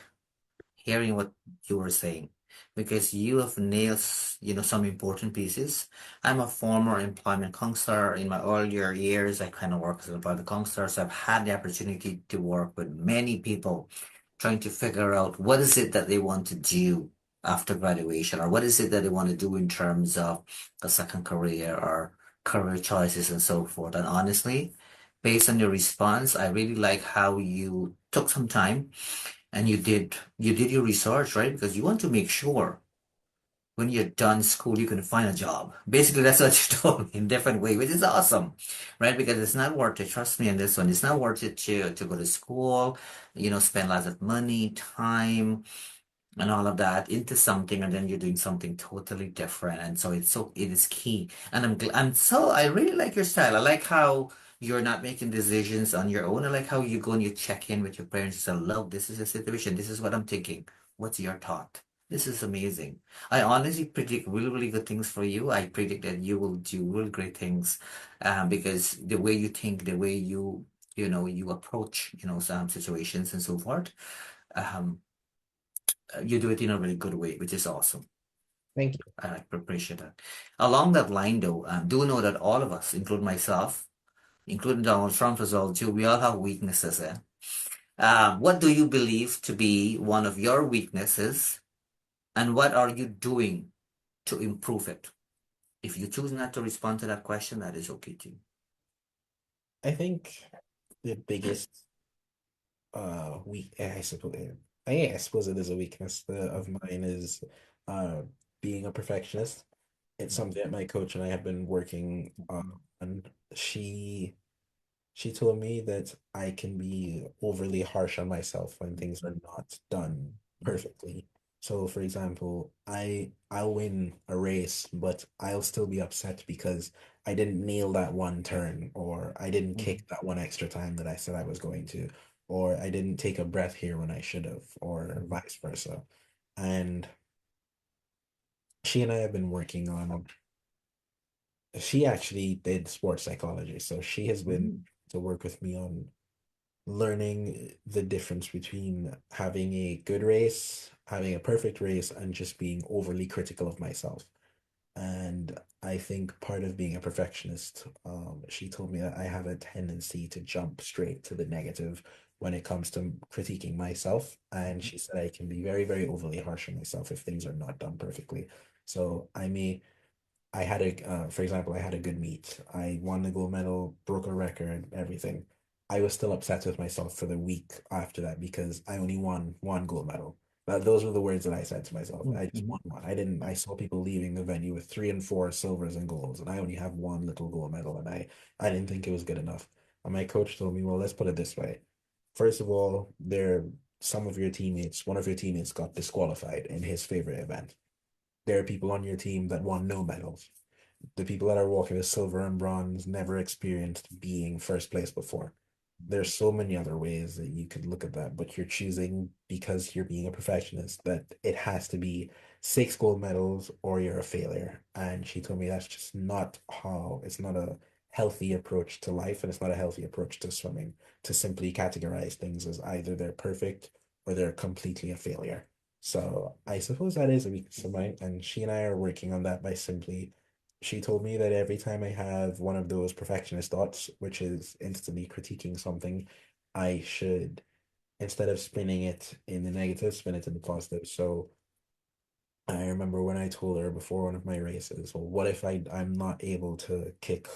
hearing what you were saying because you have nailed, some important pieces. I'm a former employment counselor. In my earlier years, I kind of worked as an employment counselor, so I've had the opportunity to work with many people trying to figure out what is it that they want to do after graduation or what is it that they want to do in terms of a second career or career choices and so forth. And honestly, based on your response, I really like how you took some time and you did your research, right? Because you want to make sure when you're done school you can find a job. Basically, that's what you told me in different way, which is awesome, right? Because it's not worth it. Trust me on this one. It's not worth it to go to school, spend lots of money, time, and all of that into something, and then you're doing something totally different. And so it is key. And I really like your style. I like how you're not making decisions on your own. I like how you go and you check in with your parents and say, look, this is the situation. This is what I'm thinking. What's your thought? This is amazing. I honestly predict really, really good things for you. I predict that you will do really great things because the way you think, the way you you approach, some situations and so forth. Um, you do it in a really good way, which is awesome. Thank you. I appreciate that. Along that line, though, do know that all of us, including myself, including Donald Trump as well, too, we all have weaknesses. What do you believe to be one of your weaknesses, and what are you doing to improve it? If you choose not to respond to that question, that is okay too. I think the biggest weak I suppose it is a weakness of mine is uh being a perfectionist. It's something that my coach and I have been working on. She she told me that I can be overly harsh on myself when things are not done perfectly. So, for example, I'll win a race, but I'll still be upset because I didn't nail that one turn, or I didn't Mhm. kick that one extra time that I said I was going to, or I didn't take a breath here when I should have, or vice versa. And she and I have been working on she actually did sports psychology, so she has been Mhm. to work with me on learning the difference between having a good race, having a perfect race, and just being overly critical of myself. And I think part of being a perfectionist, she told me that I have a tendency to jump straight to the negative when it comes to critiquing myself. And she said I can be very, very overly harsh on myself if things are not done perfectly. So for example, I had a good meet. I won the gold medal, broke a record, everything. I was still upset with myself for the week after that because I only won one gold medal. But those were the words that I said to myself. I just Mhm. won one. I didn't. I saw people leaving the venue with three and four silvers and golds, and I only have one little gold medal, and I didn't think it was good enough. And my coach told me, well, let's put it this way. First of all, one of your teammates got disqualified in his favorite event. There are people on your team that won no medals. The people that are walking with silver and bronze never experienced being first place before. There's so many other ways that you could look at that, but you're choosing because you're being a perfectionist that it has to be six gold medals or you're a failure. And she told me that's just not how it's not a healthy approach to life, and it's not a healthy approach to swimming to simply categorize things as either they're perfect or they're completely a failure. So I suppose that is a weakness of mine, and she and I are working on that by simply she told me that every time I have one of those perfectionist thoughts, which is instantly critiquing something, I should, instead of spinning it in the negative, spin it in the positive. So I remember when I told her before one of my races, well, what if I'm not able to kick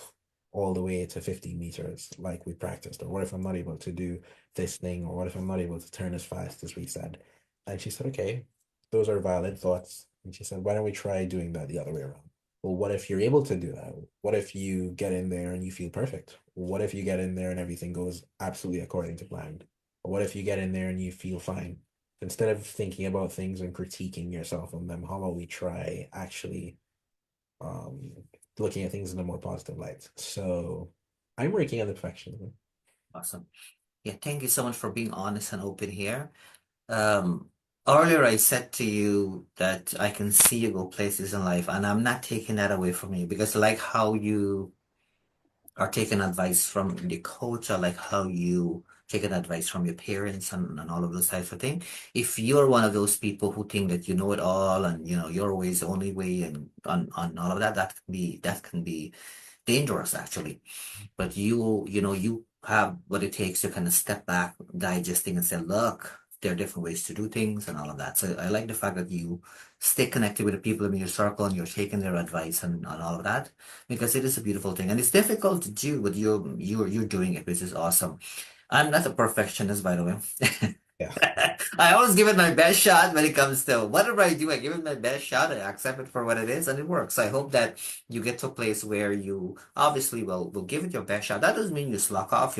all the way to 50 meters like we practiced? Or what if I'm not able to do this thing? Or what if I'm not able to turn as fast as we said? And she said, okay, those are valid thoughts. And she said, why don't we try doing that the other way around? Well, what if you're able to do that? What if you get in there and you feel perfect? What if you get in there and everything goes absolutely according to plan? Or what if you get in there and you feel fine? Instead of thinking about things and critiquing yourself on them, how about we try actually um, looking at things in a more positive light? So I'm working on the perfectionism. Awesome. Yeah, thank you so much for being honest and open here. Um, Earlier I said to you that I can see you go places in life, and I'm not taking that away from you because I like how you are taking advice from the coach. I like how you taking advice from your parents and all of those types of things. If you're one of those people who think that you know it all and your way is the only way and on all of that, that can be dangerous actually. But you have what it takes to kind of step back, digest things, and say, look, there are different ways to do things and all of that. So I like the fact that you stay connected with the people in your circle and you're taking their advice and all of that, because it is a beautiful thing. And it's difficult to do, but you're doing it, which is awesome. I'm not a perfectionist, by the way. Yeah. I always give it my best shot when it comes to whatever I do. I give it my best shot. I accept it for what it is, and it works. I hope that you get to a place where you obviously will give it your best shot. That doesn't mean you slack off,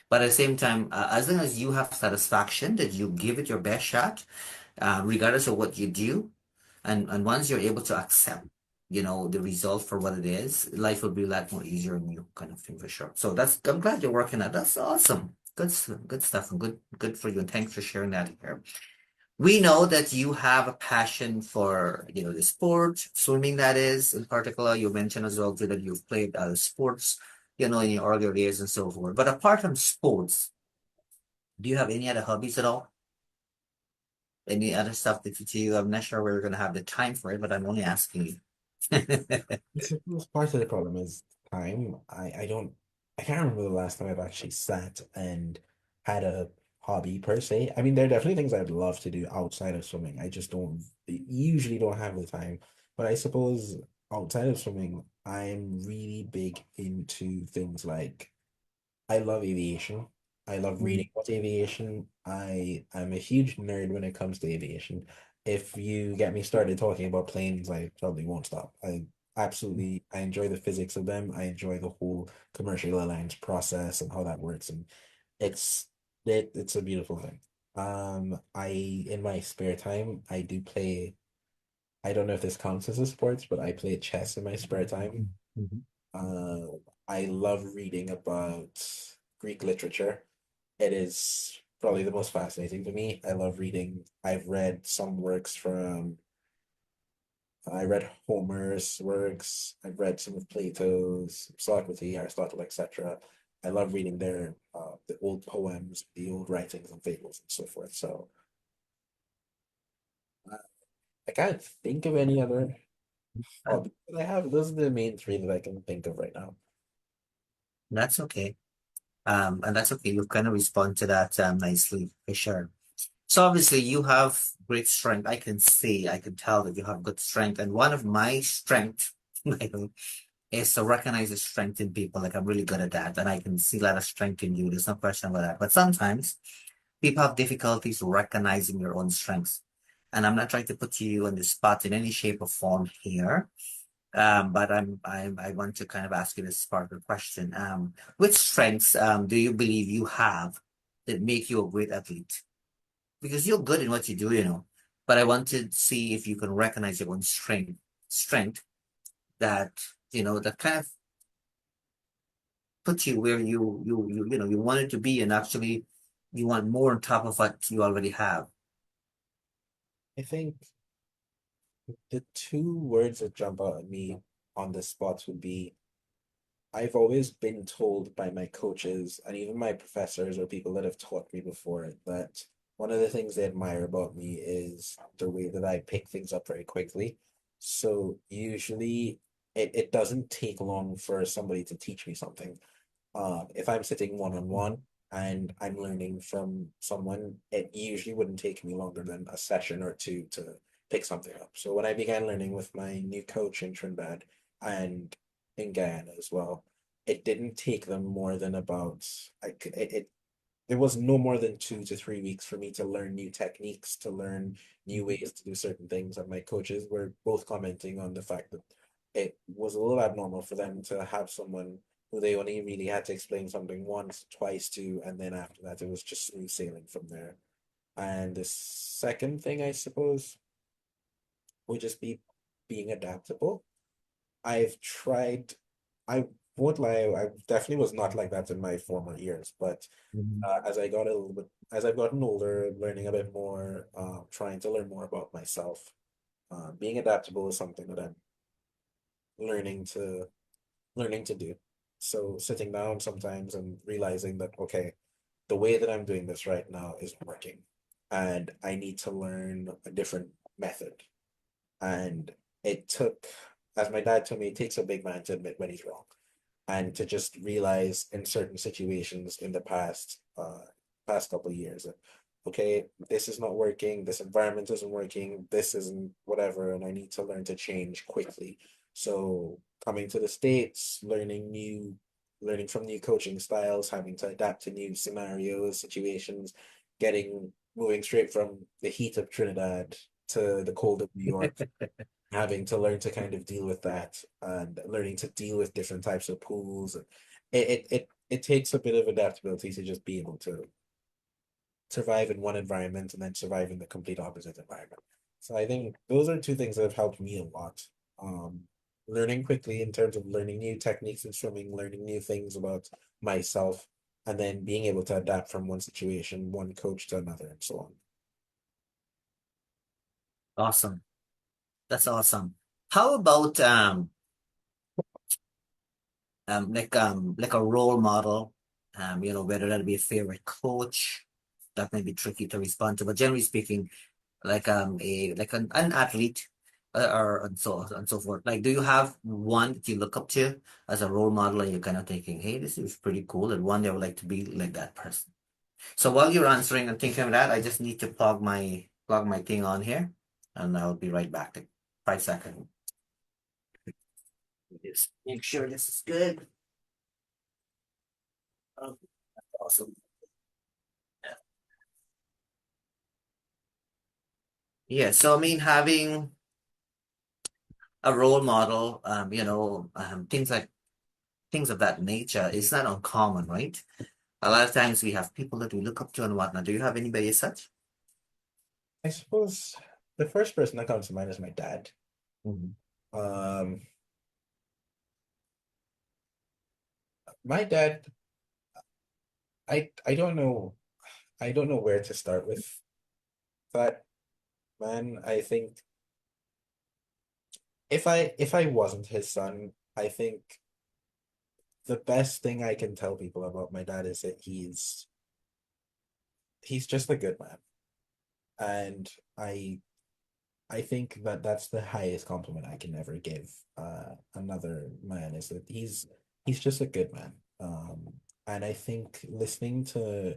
but at the same time, as long as you have satisfaction that you give it your best shot, regardless of what you do, and once you're able to accept, the result for what it is, life will be a lot more easier on you, kind of thing for sure. So I'm glad you're working at. That's awesome. Good stuff, and good for you. And thanks for sharing that here. We know that you have a passion for, the sport, swimming that is in particular. You mentioned as well too that you've played sports. in your earlier years and so forth. But apart from sports, do you have any other hobbies at all? Any other stuff that you do? I'm not sure we're gonna have the time for it, but I'm only asking you. I suppose part of the problem is time. I can't remember the last time I've actually sat and had a hobby per se. I mean, there are definitely things I'd love to do outside of swimming. I just don't usually don't have the time. But I suppose outside of swimming, I'm really big into things like I love aviation. I love reading about aviation. I am a huge nerd when it comes to aviation. If you get me started talking about planes, I probably won't stop. I enjoy the physics of them. I enjoy the whole commercial airlines process and how that works. And it's it's a beautiful thing. I in my spare time, I do play, I don't know if this counts as a sports, but I play chess in my spare time. Mhm. Uh, I love reading about Greek literature. It is probably the most fascinating to me. I love reading. I've read some works from, I read Homer's works. I've read some of Plato's, Socrates, Aristotle, etc. I love reading their the old poems, the old writings and fables and so forth. So uh, I can't think of any other Uh, hobbies that I have. Those are the main three that I can think of right now. that's okay. And that's okay. You've kind of responded to that nicely for sure. So obviously you have great strength. I can see, I can tell that you have good strength. And one of my strength is to recognize the strength in people. Like I'm really good at that. And I can see a lot of strength in you. There's no question about that. But sometimes people have difficulties recognizing your own strengths. And I'm not trying to put you on the spot in any shape or form here. But I want to kind of ask you this part of the question. Which strengths do you believe you have that make you a great athlete? Because you're good in what you do. But I want to see if you can recognize your own strength that that kind of puts you where you wanted to be, and actually you want more on top of what you already have. I think the two words that jump out at me on the spot would be I've always been told by my coaches and even my professors or people that have taught me before that one of the things they admire about me is the way that I pick things up very quickly. So usually it doesn't take long for somebody to teach me something. If I'm sitting one on one and I'm learning from someone, it usually wouldn't take me longer than a session or two to pick something up. So when I began learning with my new coach in Trinidad and in Guyana as well, it didn't take them more than about it was no more than 2 to 3 weeks for me to learn new techniques, to learn new ways to do certain things. And my coaches were both commenting on the fact that it was a little abnormal for them to have someone who they only really had to explain something once, twice to, and then after that it was just smooth sailing from there. And the second thing I suppose would just be being adaptable. I've tried, I won't lie, I definitely was not like that in my former years, but Mhm. as I got a little bit, as I've gotten older, learning a bit more, trying to learn more about myself, being adaptable is something that I'm learning to learning to do. So sitting down sometimes and realizing that, okay, the way that I'm doing this right now isn't working, and I need to learn a different method. And it took, as my dad told me, it takes a big man to admit when he's wrong and to just realize in certain situations in the past couple of years that okay, this is not working, this environment isn't working, this isn't whatever, and I need to learn to change quickly. So coming to the States, learning from new coaching styles, having to adapt to new scenarios, situations, moving straight from the heat of Trinidad to the cold of New York, having to learn to kind of deal with that and learning to deal with different types of pools. It takes a bit of adaptability to just be able to survive in one environment and then survive in the complete opposite environment. So I think those are two things that have helped me a lot. Um, Learning quickly in terms of learning new techniques in swimming, learning new things about myself, and then being able to adapt from one situation, one coach to another, and so on. Awesome. That's awesome. How about like a role model, whether that be a favorite coach, that may be tricky to respond to, but generally speaking, like an athlete, or and so forth. Like, do you have one that you look up to as a role model, and you're kind of thinking, hey, this is pretty cool, and one day I would like to be like that person. So while you're answering and thinking of that, I just need to plug my thing on here, and I'll be right back. Like 5 seconds. Just make sure this is good. Oh, awesome. Yeah, so I mean, having a role model, things of that nature is not uncommon, right? A lot of times we have people that we look up to and whatnot. Do you have anybody as such? I suppose the first person that comes to mind is my dad. Mhm. Um, my dad, I don't know, I don't know where to start with that man. I think if I wasn't his son, I think the best thing I can tell people about my dad is that he's just a good man, and I think that that's the highest compliment I can ever give another man is that he's just a good man. And I think listening to,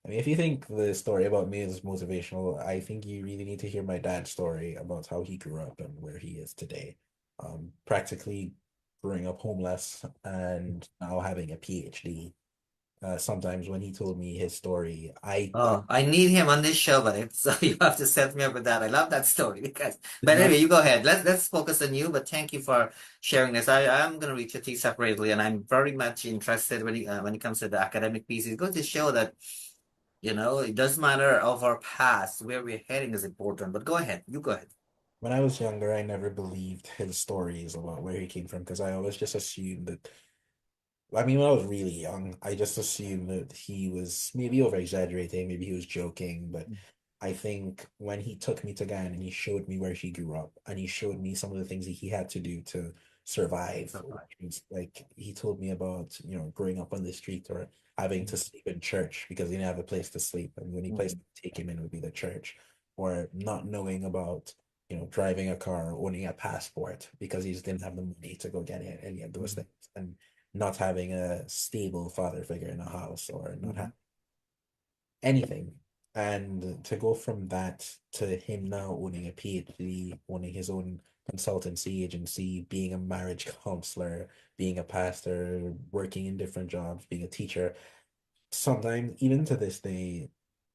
I mean, if you think the story about me is motivational, I think you really need to hear my dad's story about how he grew up and where he is today. Practically growing up homeless and now having a PhD. Sometimes when he told me his story, I Oh, I need him on this show, but so you have to set me up with that. I love that story because. did But not anyway, you go ahead. Let's focus on you. But thank you for sharing this. I'm gonna reach out to you separately, and I'm very much interested when it comes to the academic piece. It's going to show that it doesn't matter of our past. Where we're heading is important. But go ahead. You go ahead. When I was younger, I never believed his stories about where he came from because I always just assumed that. I mean, when I was really young, I just assumed that he was maybe over exaggerating, maybe he was joking. But I think when he took me to Ghana and he showed me where he grew up and he showed me some of the things that he had to do to survive, Okay. which was like he told me about, growing up on the street or having to sleep in church because he didn't have a place to sleep. And the only place to Mhm. take him in would be the church, or not knowing about, driving a car, owning a passport because he just didn't have the money to go get any of those Mhm. things. And not having a stable father figure in a house or not Mhm. having anything. And to go from that to him now owning a PhD, owning his own consultancy agency, being a marriage counselor, being a pastor, working in different jobs, being a teacher, sometimes, even to this day,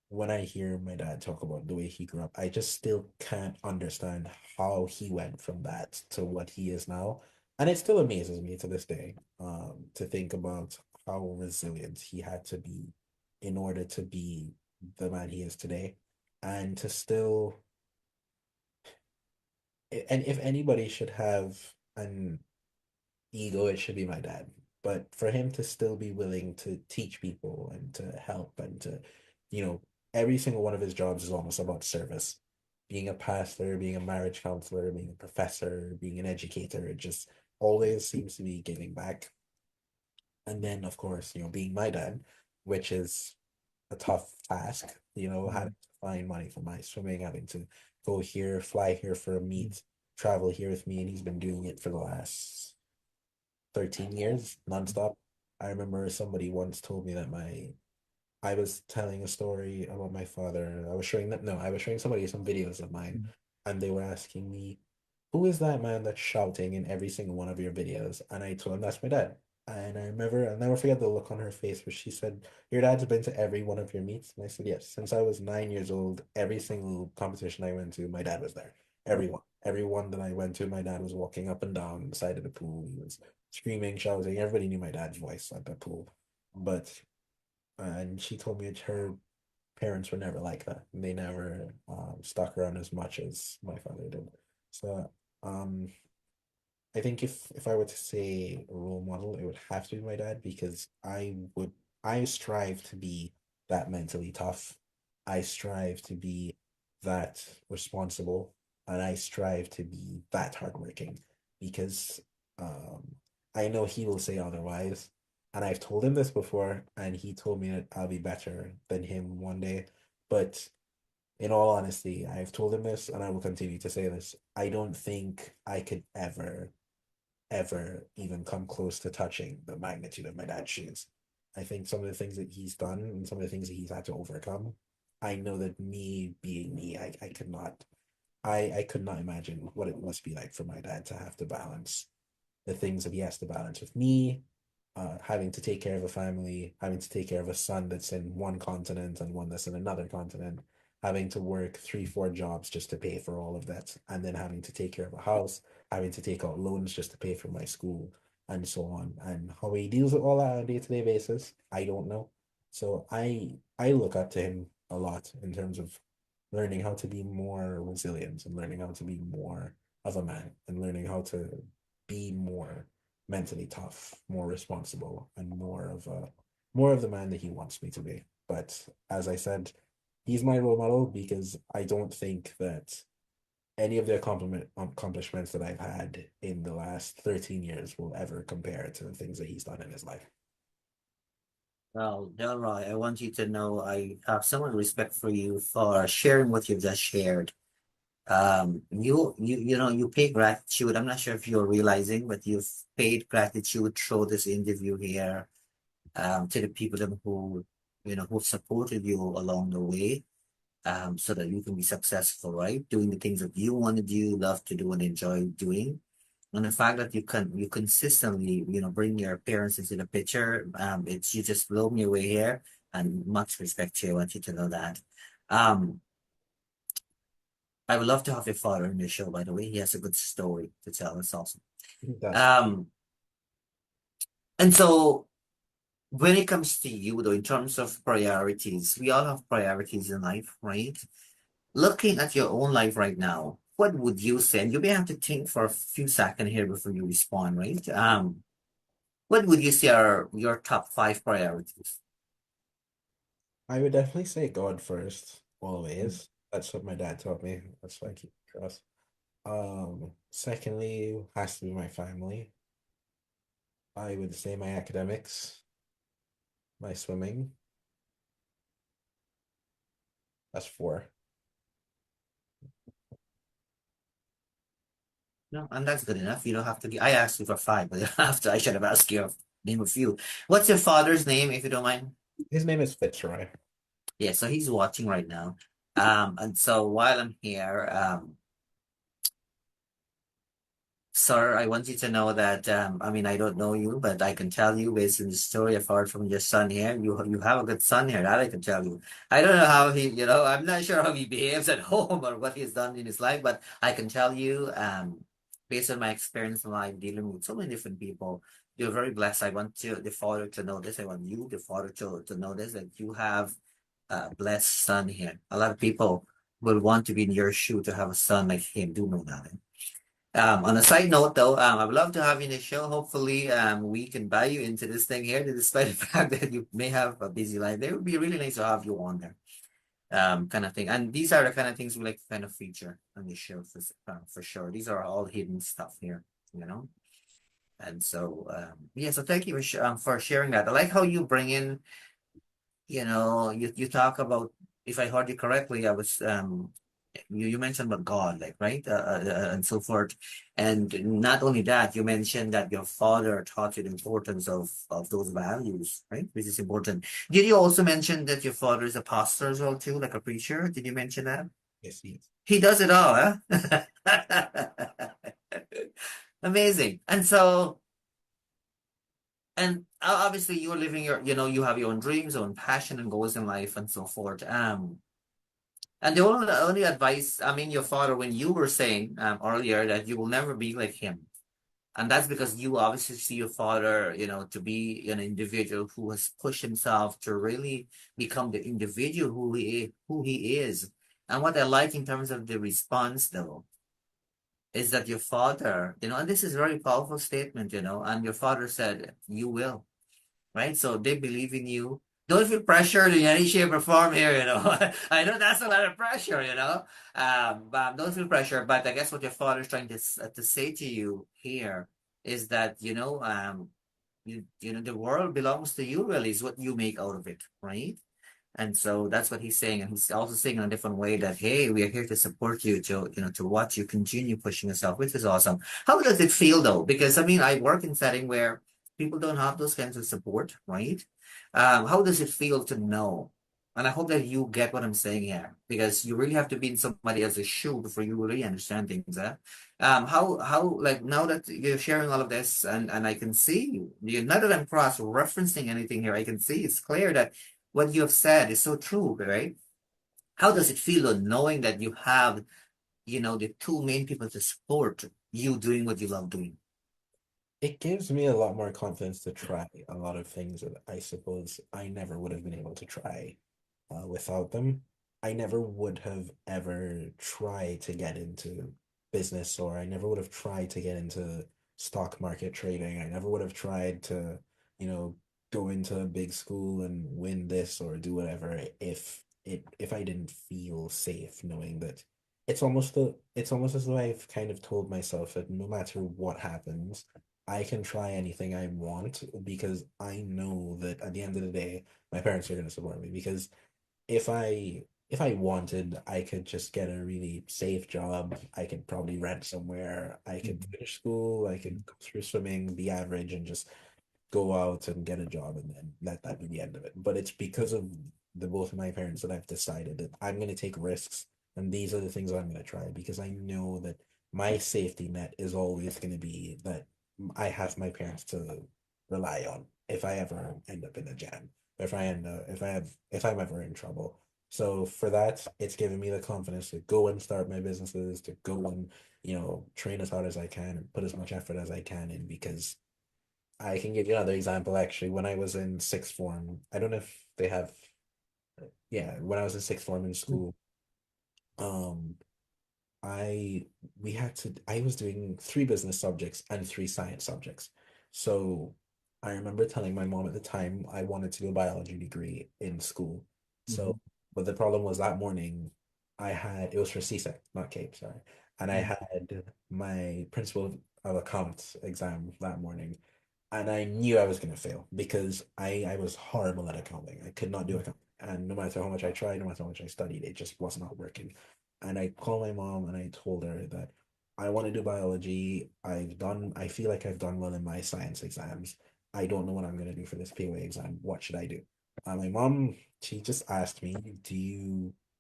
when I hear my dad talk about the way he grew up, I just still can't understand how he went from that to what he is now. And it still amazes me to this day, to think about how resilient he had to be in order to be the man he is today. And to still, and if anybody should have an ego, it should be my dad. But for him to still be willing to teach people and to help and to, you know, every single one of his jobs is almost about service. Being a pastor, being a marriage counselor, being a professor, being an educator, it just always seems to be giving back. And then, of course, being my dad, which is a tough task, having Mhm. to find money for my swimming, having to go here, fly here for a Mhm. meet, travel here with me, and he's been doing it for the last 13 years nonstop. I remember somebody once told me that I was telling a story about my father. I was showing them, no, I was showing somebody some videos of mine, Mhm. and they were asking me, who is that man that's shouting in every single one of your videos? And I told them that's my dad. And I remember, I'll never forget the look on her face where she said, your dad's been to every one of your meets? And I said, yes. Since I was 9 years old, every single competition I went to, my dad was there. Everyone. Everyone that I went to, my dad was walking up and down the side of the pool. He was screaming, shouting. Everybody knew my dad's voice at the pool. But, and she told me her parents were never like that. They never stuck around as much as my father did. So, um, I think if I were to say a role model, it would have to be my dad because I strive to be that mentally tough. I strive to be that responsible, and I strive to be that hardworking because um I know he will say otherwise. And I've told him this before, and he told me that I'll be better than him one day. But in all honesty, I've told him this, and I will continue to say this. I don't think I could ever even come close to touching the magnitude of my dad's shoes. I think some of the things that he's done and some of the things that he's had to overcome, I know that me being me, I could not, I could not imagine what it must be like for my dad to have to balance the things that he has to balance with me, having to take care of a family, having to take care of a son that's in one continent and one that's in another continent, having to work three, four jobs just to pay for all of that, and then having to take care of a house, having to take out loans just to pay for my school, and so on. And how he deals with all that on a day-to-day basis, I don't know. So I look up to him a lot in terms of learning how to be more resilient and learning how to be more of a man and learning how to be more mentally tough, more responsible, and more of the man that he wants me to be. But as I said, he's my role model because I don't think that any of the accomplishments that I've had in the last 13 years will ever compare to the things that he's done in his life. Well, Delroy, I want you to know I have so much respect for you for sharing what you've just shared. You pay gratitude. I'm not sure if you're realizing, but you've paid gratitude through this interview here, to the people who, who supported you along the way, so that you can be successful, right? Doing the things that you want to do, love to do, and enjoy doing. And the fact that you consistently, bring your parents into the picture, it's you just blow me away here, and much respect to you. I want you to know that. Um, I would love to have your father in the show, by the way. He has a good story to tell. It's awesome. That's Um, and so when it comes to you, though, in terms of priorities, we all have priorities in life, right? Looking at your own life right now, what would you say? And you may have to think for a few seconds here before you respond, right? What would you say are your top five priorities? I would definitely say God first, always. That's what my dad taught me. That's why I keep trust. Secondly, has to be my family. I would say my academics, my swimming. That's four. No, and that's good enough. You don't have to. I asked you for five, but you don't have to. I should have asked you name a few. What's your father's name, if you don't mind? His name is Fitzroy. Yeah, so he's watching right now. And so while I'm here, sir, I want you to know that I mean I don't know you, but I can tell you based on the story apart from your son here, you have a good son here, that I can tell you. I don't know how he, I'm not sure how he behaves at home or what he's done in his life, but I can tell you, based on my experience in life dealing with so many different people, you're very blessed. I want the father to know this. I want you, the father, to know this, that you have a blessed son here. A lot of people will want to be in your shoe to have a son like him. Do know that. On a side note, though, I would love to have you in the show. Hopefully, we can buy you into this thing here, despite the fact that you may have a busy life. It would be really nice to have you on there, kind of thing. And these are the kind of things we like to kind of feature on the show for sure. These are all hidden stuff here, you know. And so, yeah. So thank you for sharing that. I like how you bring in, you talk about. If I heard you correctly, I was you mentioned about God, like right, and so forth, and not only that, you mentioned that your father taught you the importance of those values, right, which is important. Did you also mention that your father is a pastor as well too, like a preacher? Did you mention that? Yes, he is. He does it all, huh? Amazing. And so, and obviously, you're living you have your own dreams, own passion, and goals in life, and so forth. And the only advice, I mean, your father, when you were saying earlier that you will never be like him, and that's because you obviously see your father, to be an individual who has pushed himself to really become the individual who he is. And what I like in terms of the response, though, is that your father, and this is a very powerful statement, and your father said, "You will." Right? So they believe in you. Don't feel pressured in any shape or form here. I know that's a lot of pressure. But don't feel pressure. But I guess what your father is trying to say to you here is that, the world belongs to you, really, is what you make out of it, right? And so that's what he's saying. And he's also saying in a different way that, hey, we are here to support you, to watch you continue pushing yourself, which is awesome. How does it feel though? Because I mean, I work in setting where people don't have those kinds of support, right? How does it feel to know? And I hope that you get what I'm saying here, because you really have to be in somebody else's shoe before you really understand things, eh? How like now that you're sharing all of this, and I can see not that I'm cross referencing anything here, I can see it's clear that what you have said is so true, right? How does it feel though, knowing that you have, the two main people to support you doing what you love doing? It gives me a lot more confidence to try a lot of things that I suppose I never would have been able to try without them. I never would have ever tried to get into business, or I never would have tried to get into stock market trading. I never would have tried to, you know, go into a big school and win this or do whatever if I didn't feel safe knowing that it's almost as though I've kind of told myself that no matter what happens, I can try anything I want because I know that at the end of the day, my parents are going to support me. Because if I wanted, I could just get a really safe job. I could probably rent somewhere. I could finish school. I could go through swimming, be average, and just go out and get a job and then let that be the end of it. But it's because of the both of my parents that I've decided that I'm going to take risks and these are the things I'm going to try because I know that my safety net is always going to be that I have my parents to rely on if I ever end up in a jam, if I'm ever in trouble. So for that, it's given me the confidence to go and start my businesses, to go and, train as hard as I can and put as much effort as I can in because I can give you another example actually. When I was in sixth form, I don't know if they have, yeah, when I was in sixth form in school, um, I I was doing three business subjects and three science subjects. So I remember telling my mom at the time I wanted to do a biology degree in school. So, Mhm. but the problem was that morning it was for CSEC, not CAPE, sorry. And I had my principal of accounts exam that morning. And I knew I was going to fail because I was horrible at accounting. I could not do accounting. And no matter how much I tried, no matter how much I studied, it just was not working. And I called my mom and I told her that I want to do biology. I feel like I've done well in my science exams. I don't know what I'm going to do for this POA exam. What should I do? And my mom, she just asked me,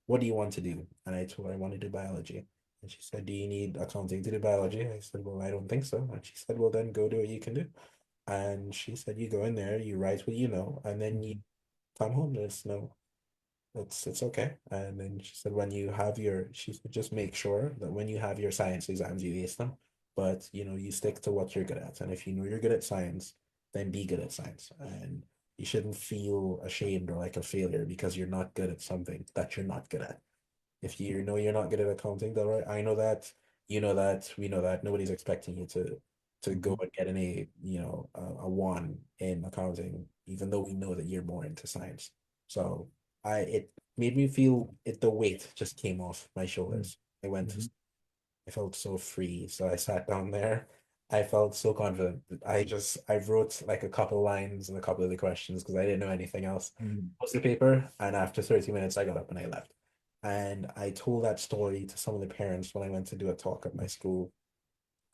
what do you want to do? And I told her I want to do biology. And she said, do you need accounting to do biology? I said, well, I don't think so. And she said, well, then go do what you can do. And she said, you go in there, you write what you know, and then you come home. There's no, it's okay. And then she said, she said, just make sure that when you have your science exams, you ace them. But, you stick to what you're good at. And if you know you're good at science, then be good at science. And you shouldn't feel ashamed or like a failure because you're not good at something that you're not good at. If you know you're not good at accounting, Delroy, I know that, you know that, we know that nobody's expecting you to go and get a one in accounting, even though we know that you're more into science. So it made me feel the weight just came off my shoulders. I felt so free. So I sat down there. I felt so confident. I wrote like a couple lines and a couple of the questions because I didn't know anything else. Post the paper, and after 30 minutes, I got up and I left. And I told that story to some of the parents when I went to do a talk at my school,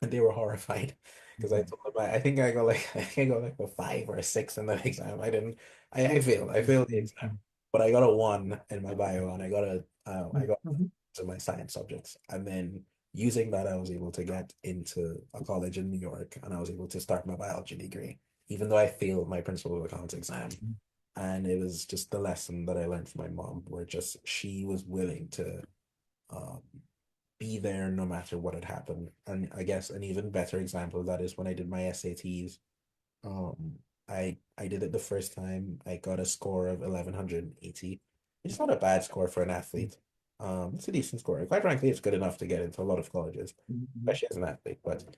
and they were horrified because I told them I think I got like a 5 or a 6 in that exam. I failed. I failed the exam, but I got a 1 in my bio, and I got to my science subjects, and then using that, I was able to get into a college in New York, and I was able to start my biology degree, even though I failed my principal of accounts exam. And it was just the lesson that I learned from my mom, where just she was willing to um, be there no matter what had happened. And I guess an even better example of that is when I did my SATs. Um, I did it the first time. I got a score of 1180. It's not a bad score for an athlete. It's a decent score. Quite frankly, it's good enough to get into a lot of colleges, especially as an athlete. But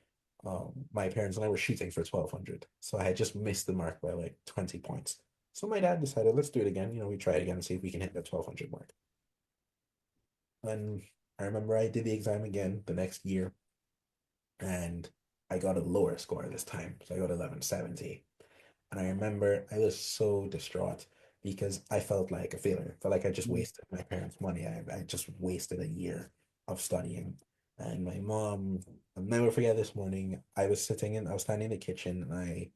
my parents and I were shooting for 1200, so I had just missed the mark by like 20 points. So my dad decided, let's do it again. We try it again and see if we can hit that 1200 mark. And I remember I did the exam again the next year, and I got a lower score this time. So I got 1170. And I remember I was so distraught because I felt like a failure. I felt like I just Mm. wasted my parents' money. I just wasted a year of studying. And my mom, I'll never forget this morning. I was standing in the kitchen and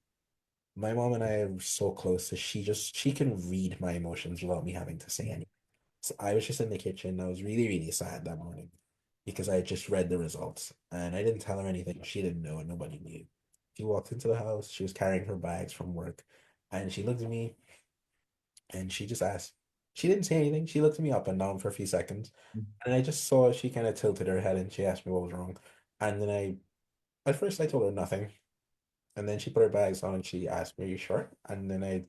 my mom and I are so close. So she can read my emotions without me having to say anything. So I was just in the kitchen. I was really, really sad that morning because I had just read the results and I didn't tell her anything. She didn't know and nobody knew. She walked into the house. She was carrying her bags from work and she looked at me and she just asked, she didn't say anything. She looked at me up and down for a few seconds. And I just saw she kind of tilted her head and she asked me what was wrong. And then at first I told her nothing. And then she put her bags on and she asked me, "Are you sure?" And then I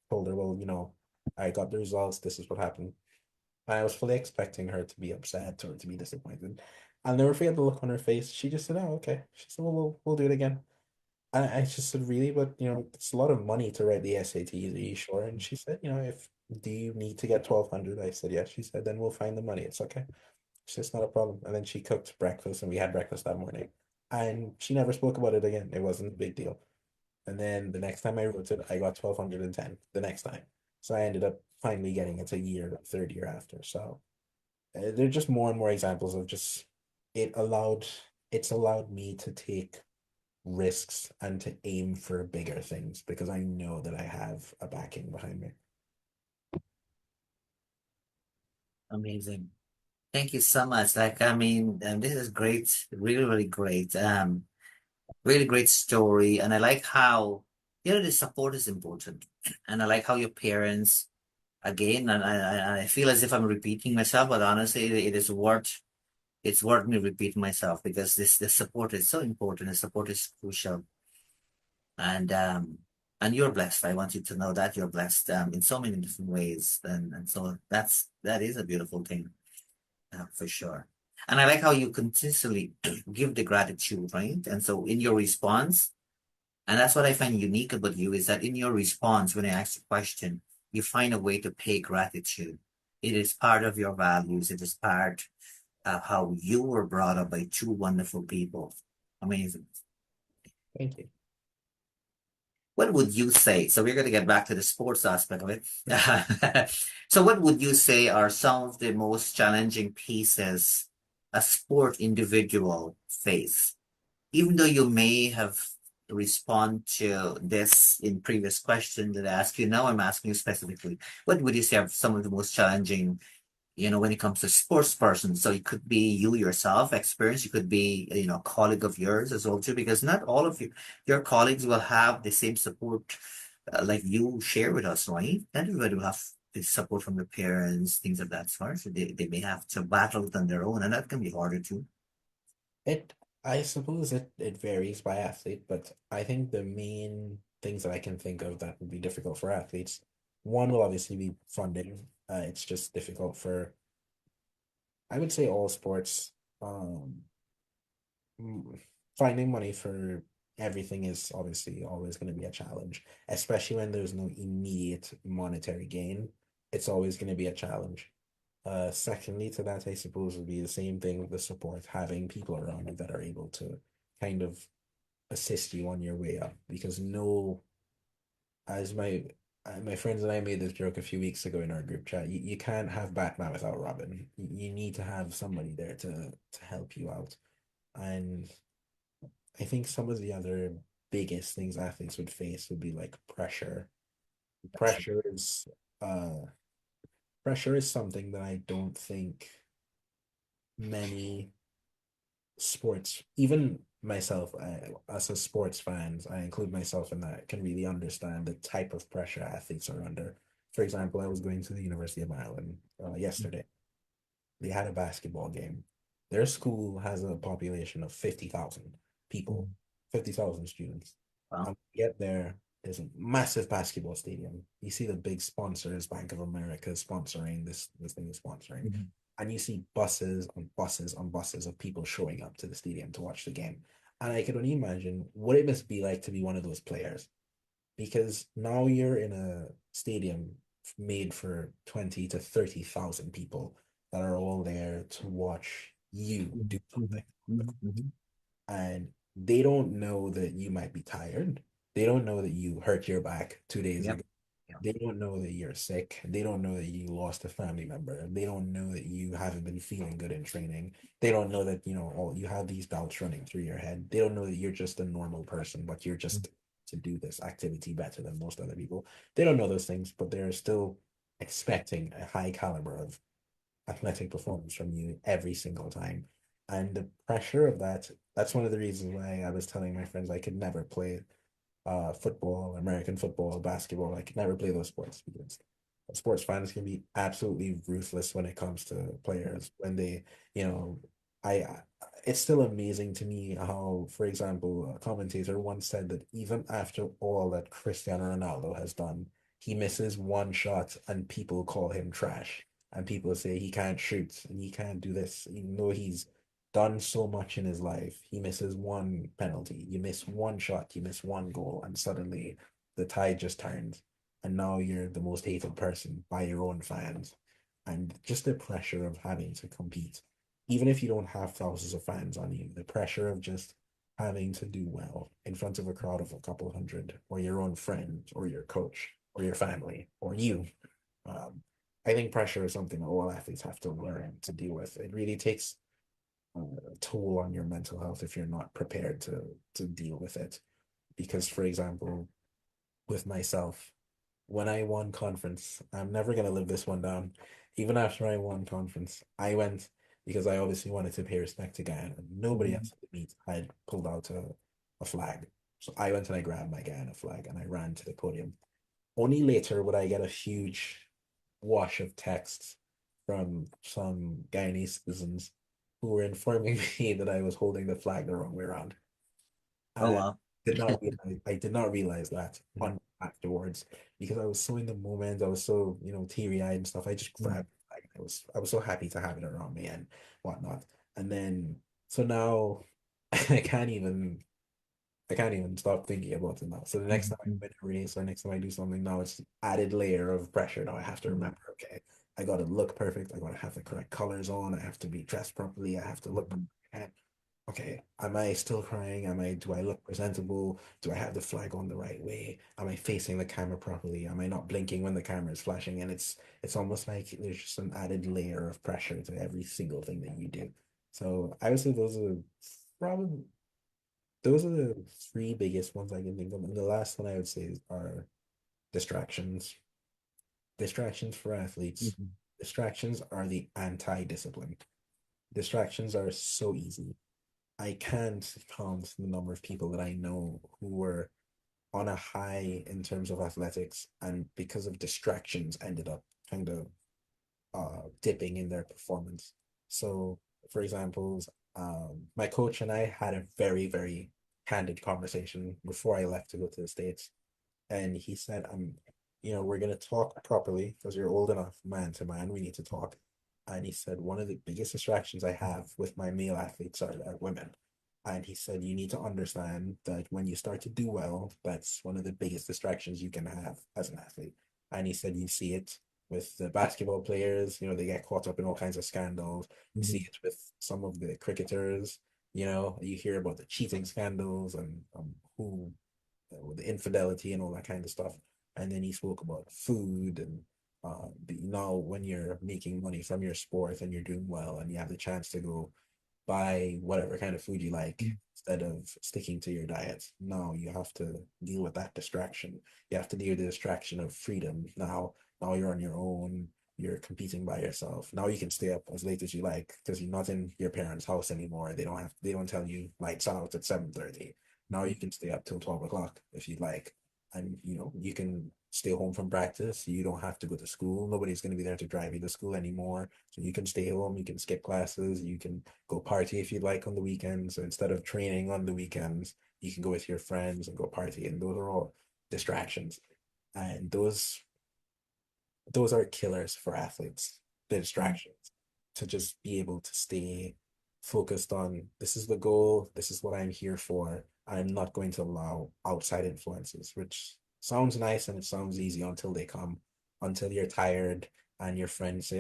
told her, well, I got the results. This is what happened. And I was fully expecting her to be upset or to be disappointed. I'll never forget the look on her face. She just said, "Oh, okay." She said, "Well, we'll do it again." And I just said, "Really? But, it's a lot of money to write the SATs. Are you sure?" And she said, "If do you need to get 1200?" I said, "Yes." She said, "Then we'll find the money. It's okay." She said, "It's not a problem." And then she cooked breakfast and we had breakfast that morning. And she never spoke about it again. It wasn't a big deal. And then the next time I wrote it, I got 1210 the next time. So I ended up finally getting it a year, third year after. So there are just more and more examples of just it allowed it's allowed me to take risks and to aim for bigger things because I know that I have a backing behind me. Amazing. Thank you so much. Like, I mean, this is great, really, really great. Really great story. And I like how, the support is important. And I like how your parents, again, and I feel as if I'm repeating myself, but honestly, it's worth me repeating myself because the support is so important. The support is crucial. And and you're blessed. I want you to know that you're blessed in so many different ways. And so that is a beautiful thing. For sure. And I like how you consistently give the gratitude, right? And so in your response, and that's what I find unique about you is that in your response, when I ask a question, you find a way to pay gratitude. It is part of your values. It is part of how you were brought up by two wonderful people. Amazing. Thank you. What would you say? So we're going to get back to the sports aspect of it. So what would you say are some of the most challenging pieces a sport individual face? Even though you may have respond to this in previous questions that I asked you, now I'm asking you specifically, what would you say are some of the most challenging when it comes to sports person? So it could be you yourself, experience. You could be, a colleague of yours as well too, because not all of your colleagues will have the same support like you share with us, right? Not everybody will have the support from the parents, things of that sort. So they may have to battle it on their own, and that can be harder too. It I suppose it varies by athlete, but I think the main things that I can think of that would be difficult for athletes, one will obviously be funding. It's just difficult for I would say all sports. Um, mm, Finding money for everything is obviously always going to be a challenge, especially when there's no immediate monetary gain. It's always going to be a challenge. Secondly to that, I suppose would be the same thing with the support, having people around you that are able to kind of assist you on your way up. Because no, as my friends and I made this joke a few weeks ago in our group chat, you can't have Batman without Robin. You need to have somebody there to help you out. And I think some of the other biggest things athletes would face would be like pressure. Pressure is uh pressure is something that I don't think many sports, even myself, as a sports fans, I include myself in that, can really understand the type of pressure athletes are under. For example, I was going to the University of Ireland yesterday. They had a basketball game. Their school has a population of 50,000 people, 50,000 students. Wow. And get there, there's a massive basketball stadium. You see the big sponsors, Bank of America sponsoring this thing is sponsoring. Mhm. And you see buses on buses on buses of people showing up to the stadium to watch the game. And I can only imagine what it must be like to be one of those players. Because now you're in a stadium made for 20 to 30,000 people that are all there to watch you do Mhm, something. mhm, mhm, And they don't know that you might be tired. They don't know that you hurt your back 2 days Yep. ago. They don't know that you're sick. They don't know that you lost a family member. They don't know that you haven't been feeling good in training. They don't know that, all you have these doubts running through your head. They don't know that you're just a normal person, but you're just to do this activity better than most other people. They don't know those things, but they're still expecting a high caliber of athletic performance from you every single time. And the pressure of that, that's one of the reasons why I was telling my friends I could never play football, American football, basketball. I could never play those sports because sports fans can be absolutely ruthless when it comes to players. When they, you know, I it's still amazing to me how, for example, a commentator once said that even after all that Cristiano Ronaldo has done, he misses one shot and people call him trash. And people say he can't shoot and he can't do this, even though he's done so much in his life. He misses one penalty, you miss one shot, you miss one goal, and suddenly the tide just turns. And now you're the most hated person by your own fans. And just the pressure of having to compete, even if you don't have thousands of fans on you, the pressure of just having to do well in front of a crowd of a couple hundred, or your own friend, or your coach, or your family, or you. Um, I think pressure is something all athletes have to learn to deal with. It really takes toll on your mental health if you're not prepared to deal with it. Because, for example, with myself, when I won conference, I'm never gonna live this one down. Even after I won conference, I went because I obviously wanted to pay respect to Guyana. Nobody Mhm. else at the meet had pulled out a flag. So I went and I grabbed my Guyana flag and I ran to the podium. Only later would I get a huge wash of texts from some Guyanese citizens who were informing me that I was holding the flag the wrong way around. Oh And wow. I did not realize that Mhm. on afterwards because I was so in the moment, I was so, teary-eyed and stuff. I just Mhm. grabbed it. Like I was so happy to have it around me and whatnot. And then so now I can't even I can't even stop thinking about it now. So the next time I Mhm. win a race or next time I do something now, it's added layer of pressure. Now I have to remember, okay, I gotta look perfect. I gotta have the correct colors on. I have to be dressed properly. I have to look. Mhm. Okay, am I still crying? Do I look presentable? Do I have the flag on the right way? Am I facing the camera properly? Am I not blinking when the camera is flashing? And it's almost like there's just an added layer of pressure to every single thing that you do. So I would say probably those are the three biggest ones I can think of. And the last one I would say are distractions. Distractions for athletes. Mhm. Distractions are the anti-discipline. Distractions are so easy. I can't count the number of people that I know who were on a high in terms of athletics and because of distractions ended up kind of dipping in their performance. So, for example, my coach and I had a very, very candid conversation before I left to go to the States. And he said, we're going to talk properly because you're old enough, man to man, we need to talk. And he said, one of the biggest distractions I have with my male athletes are women. And he said, you need to understand that when you start to do well, that's one of the biggest distractions you can have as an athlete. And he said, you see it with the basketball players, they get caught up in all kinds of scandals. You see Mhm. it with some of the cricketers, you hear about the cheating scandals and who with the infidelity and all that kind of stuff. And then he spoke about food and when you're making money from your sport and you're doing well and you have the chance to go buy whatever kind of food you like instead of sticking to your diet. Now you have to deal with that distraction. You have to deal with the distraction of freedom. Now you're on your own. You're competing by yourself. Now you can stay up as late as you like because you're not in your parents' house anymore. They don't tell you lights out at 7:30. Now you can stay up till 12 o'clock if you'd like. And you can stay home from practice. You don't have to go to school. Nobody's going to be there to drive you to school anymore. So you can stay home, you can skip classes, you can go party if you'd like on the weekends. So instead of training on the weekends, you can go with your friends and go party. And those are all distractions. And those are killers for athletes, the distractions, to just be able to stay focused on this is the goal, this is what I'm here for. I'm not going to allow outside influences, which sounds nice and it sounds easy until they come, until you're tired and your friends say,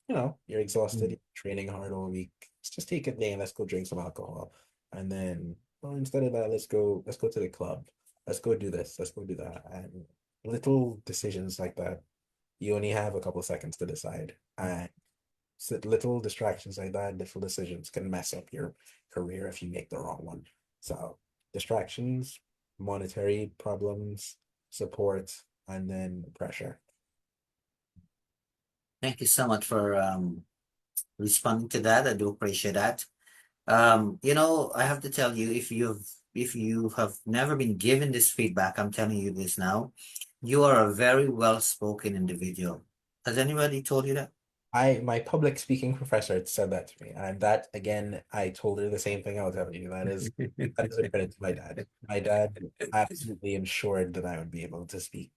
you're exhausted, Mhm. you're training hard all week. Let's just take a day and let's go drink some alcohol. And then Well, instead of that, let's go to the club. Let's go do this. Let's go do that. And little decisions like that, you only have a couple seconds to decide. And so little distractions like that, little decisions can mess up your career if you make the wrong one. So distractions, monetary problems, support, and then pressure. Thank you so much for responding to that. I do appreciate that. I have to tell you, if you have never been given this feedback, I'm telling you this now, you are a very well-spoken individual. Has anybody told you that? My public speaking professor said that to me, and that again, I told her the same thing I'll tell you. That is a credit to my dad. My dad absolutely ensured that I would be able to speak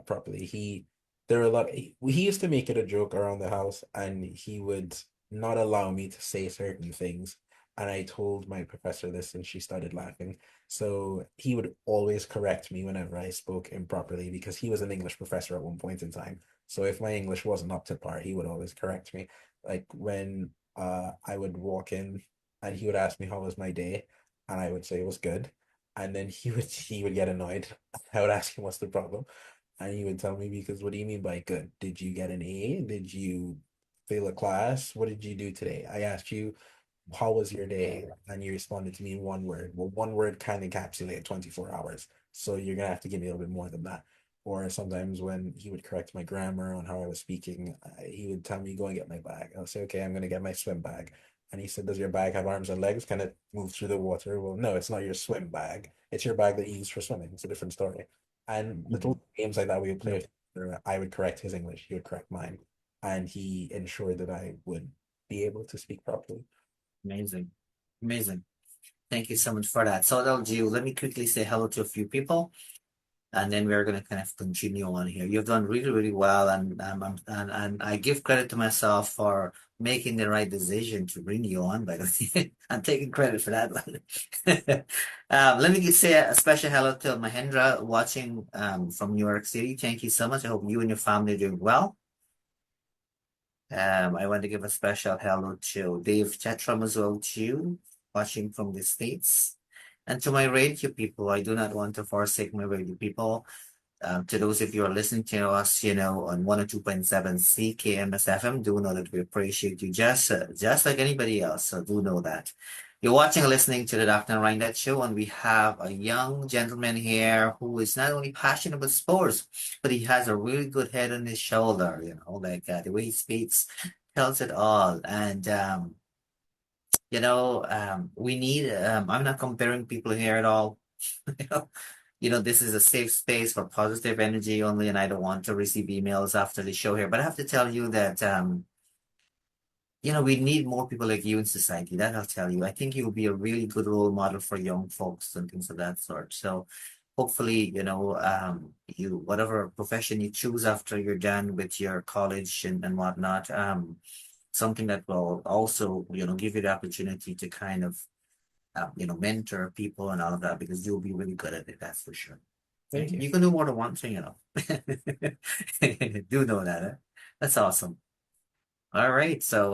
properly. There are a lot. He used to make it a joke around the house, and he would not allow me to say certain things. And I told my professor this, and she started laughing. So he would always correct me whenever I spoke improperly because he was an English professor at one point in time. So if my English wasn't up to par, he would always correct me. Like when I would walk in and he would ask me how was my day, and I would say it was good. And then he would get annoyed. I would ask him what's the problem. And he would tell me because what do you mean by good? Did you get an A? Did you fail a class? What did you do today? I asked you how was your day? And you responded to me in one word. Well, one word can encapsulate 24 hours. So you're gonna have to give me a little bit more than that. Or sometimes when he would correct my grammar on how I was speaking, he would tell me, go and get my bag. I'll say, okay, I'm gonna get my swim bag. And he said, does your bag have arms and legs? Can it move through the water? Well, no, it's not your swim bag. It's your bag that you use for swimming. It's a different story. And Mhm. little games like that we would play. I would correct his English, he would correct mine. And he ensured that I would be able to speak properly. Amazing. Amazing. Thank you so much for that. So that'll do. Let me quickly say hello to a few people, and then we're going to kind of continue on here. You've done really, really well, and I give credit to myself for making the right decision to bring you on. By the way, I'm taking credit for that one. Let me just say a special hello to Mahendra watching from New York City. Thank you so much. I hope you and your family are doing well. I want to give a special hello to Dave Chetram as well too, watching from the States. And to my radio people, I do not want to forsake my radio people. To those of you who are listening to us, on 102.7 CKMSFM, do know that we appreciate you just like anybody else. So do know that. You're watching and listening to the Dr. Narine Dat Show, and we have a young gentleman here who is not only passionate about sports, but he has a really good head on his shoulder, like the way he speaks tells it all. And we need, I'm not comparing people here at all. you know, this is a safe space for positive energy only, and I don't want to receive emails after the show here. But I have to tell you that, we need more people like you in society. That I'll tell you. I think you'll be a really good role model for young folks and things of that sort. So hopefully, whatever profession you choose after you're done with your college and whatnot, something that will also, give you the opportunity to kind of mentor people and all of that because you'll be really good at it. That's for sure. Okay, Thank you. you can do more than one thing, Do know that, eh? That's awesome. All right, so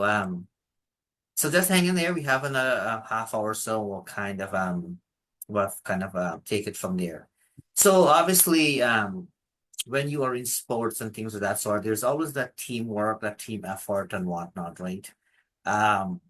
just hang in there. We have another half hour or so. We'll kind of take it from there. So obviously, when you are in sports and things of that sort, there's always that teamwork, that team effort and whatnot, right? Um,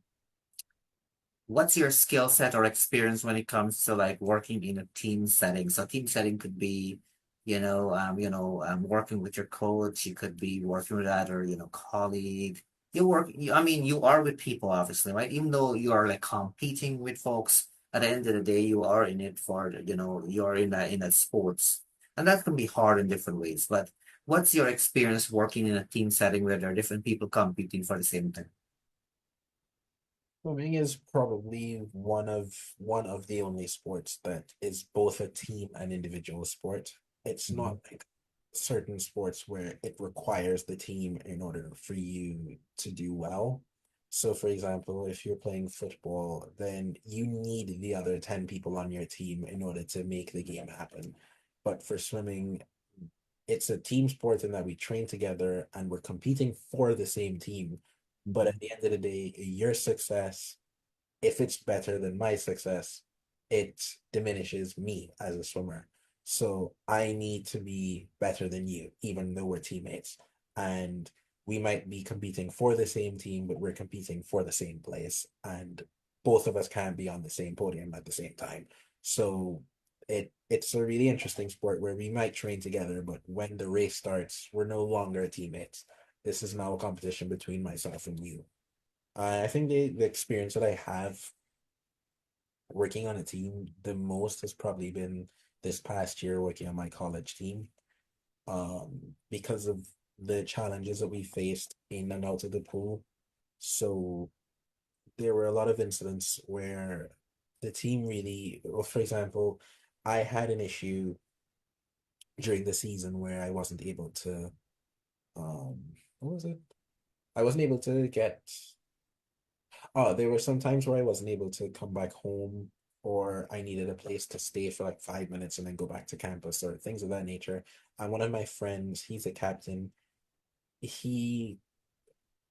what's your skill set or experience when it comes to like working in a team setting? So team setting could be, working with your coach. You could be working with other, colleague. I mean, you are with people, obviously, right? Even though you are like competing with folks, at the end of the day, you are in it for, you're in a sports, and that can be hard in different ways. But what's your experience working in a team setting where there are different people competing for the same thing? Swimming is probably one of the only sports that is both a team and individual sport. It's not Mhm. like certain sports where it requires the team in order for you to do well. So, for example, if you're playing football, then you need the other 10 people on your team in order to make the game happen. But for swimming, it's a team sport in that we train together and we're competing for the same team. But at the end of the day, your success, if it's better than my success, it diminishes me as a swimmer. So I need to be better than you, even though we're teammates. And we might be competing for the same team, but we're competing for the same place. And both of us can't be on the same podium at the same time. So it's a really interesting sport where we might train together, but when the race starts, we're no longer teammates. This is now a competition between myself and you. I think the experience that I have working on a team the most has probably been this past year working on my college team. Because of the challenges that we faced in and out of the pool. So there were a lot of incidents where the team really, well, for example, I had an issue during the season where I wasn't able to, um, what was it? I wasn't able to get, oh, there were some times where I wasn't able to come back home, or I needed a place to stay for like 5 minutes and then go back to campus or things of that nature. And one of my friends, he's a captain, he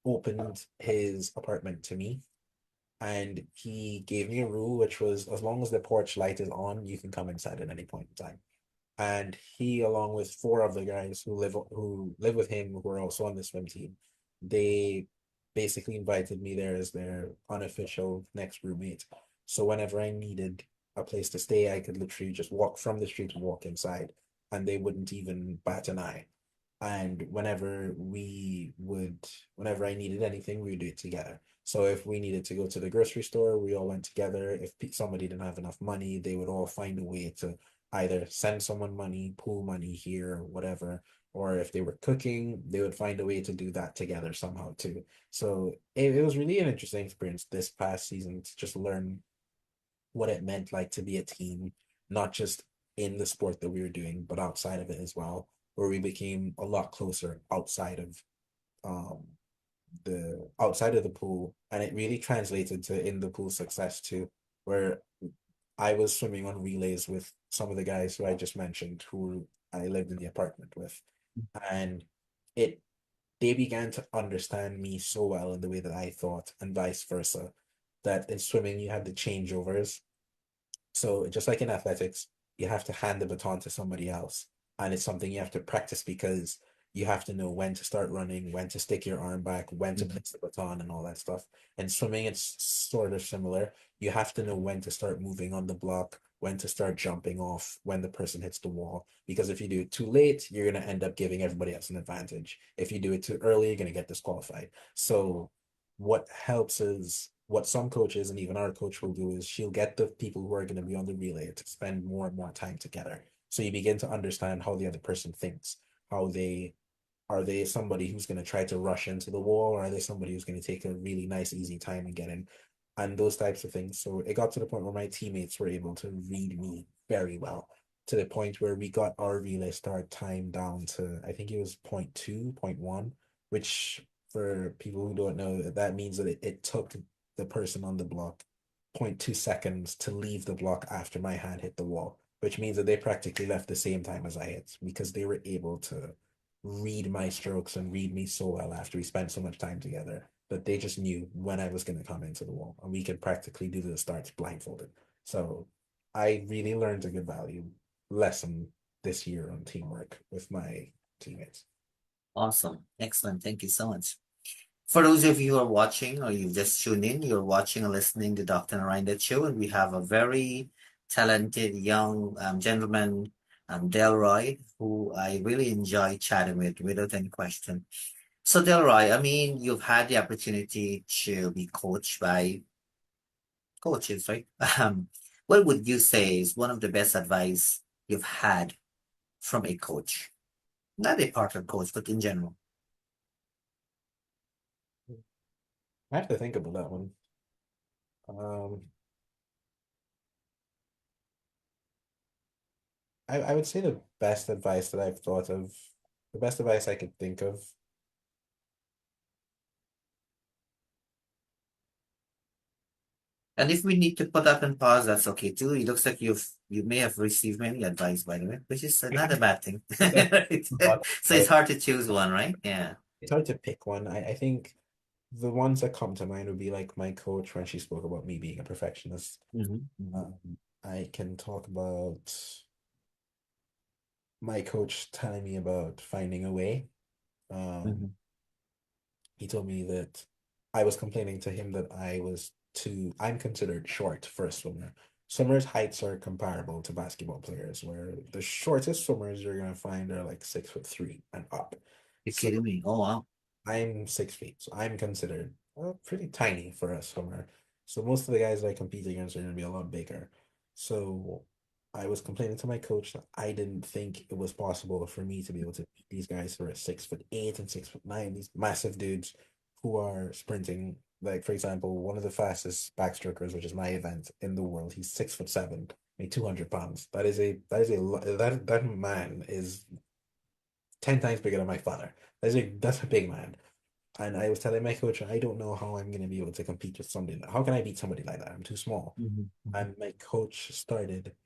opened his apartment to me and he gave me a rule which was as long as the porch light is on, you can come inside at any point in time. And he, along with four of the guys who live with him, who are also on the swim team, they basically invited me there as their unofficial next roommate. So whenever I needed a place to stay, I could literally just walk from the street and walk inside, and they wouldn't even bat an eye. And whenever I needed anything, we would do it together. So if we needed to go to the grocery store, we all went together. If somebody didn't have enough money, they would all find a way to either send someone money, pool money here, whatever, or if they were cooking, they would find a way to do that together somehow too. So it was really an interesting experience this past season to just learn what it meant like to be a team, not just in the sport that we were doing, but outside of it as well, where we became a lot closer um outside of the pool, and it really translated to in the pool success too, where I was swimming on relays with some of the guys who I just mentioned who I lived in the apartment with. And it they began to understand me so well in the way that I thought, and vice versa. That in swimming you had the changeovers, so just like in athletics, you have to hand the baton to somebody else. And it's something you have to practice because you have to know when to start running, when to stick your arm back, when to place the baton and all that stuff. In swimming, it's sort of similar. You have to know when to start moving on the block, when to start jumping off, when the person hits the wall. Because if you do it too late, you're going to end up giving everybody else an advantage. If you do it too early, you're going to get disqualified. So what helps is what some coaches and even our coach will do is she'll get the people who are going to be on the relay to spend more and more time together. So you begin to understand how the other person thinks, how they are they somebody who's going to try to rush into the wall, or are they somebody who's going to take a really nice, easy time and get in, and those types of things. So it got to the point where my teammates were able to read me very well, to the point where we got our relay start time down to, I think it was point 0.2, point 0.1, which for people who don't know, that means that it took the person on the block 0.2 seconds to leave the block after my hand hit the wall, which means that they practically left the same time as I hit because they were able to read my strokes and read me so well after we spent so much time together that they just knew when I was going to come into the wall, and we could practically do the starts blindfolded. So I really learned a good value lesson this year on teamwork with my teammates. Awesome. Excellent. Thank you so much. For those of you who are watching or you've just tuned in, you're watching and listening to Dr. Narine Dat Show, and we have a very talented young gentleman, Delroy, who I really enjoy chatting with without any question. So, Delroy, I mean, you've had the opportunity to be coached by coaches, right? What would you say is one of the best advice you've had from a coach? Not a partner coach, but in general. I have to think about that one. Um, I would say the best advice that I've thought of, the best advice I could think of. And if we need to put that on pause, that's okay too. It looks like you may have received many advice, by the way, which is not a bad thing. Right? So it's hard to choose one, right? Yeah. It's hard to pick one. I think the ones that come to mind would be like my coach when she spoke about me being a perfectionist. Mhm. Mhm. I can talk about my coach telling me about finding a way. Um, Mhm. he told me that I was complaining to him that I'm considered short for a swimmer. Swimmers' heights are comparable to basketball players, where the shortest swimmers you're gonna find are like 6'3" and up. You're So kidding me. Oh, wow. I'm 6 feet, so I'm considered pretty tiny for a swimmer. So most of the guys that I compete against are going to be a lot bigger. So I was complaining to my coach that I didn't think it was possible for me to be able to beat these guys who are 6'8" and 6'9", these massive dudes who are sprinting. Like for example, one of the fastest backstrokers, which is my event in the world, he's 6'7", 200 pounds. That man is 10 times bigger than my father. That's a big man. And I was telling my coach, I don't know how I'm going to be able to compete with somebody. How can I beat somebody like that? I'm too small. Mhm. Mhm. And my coach started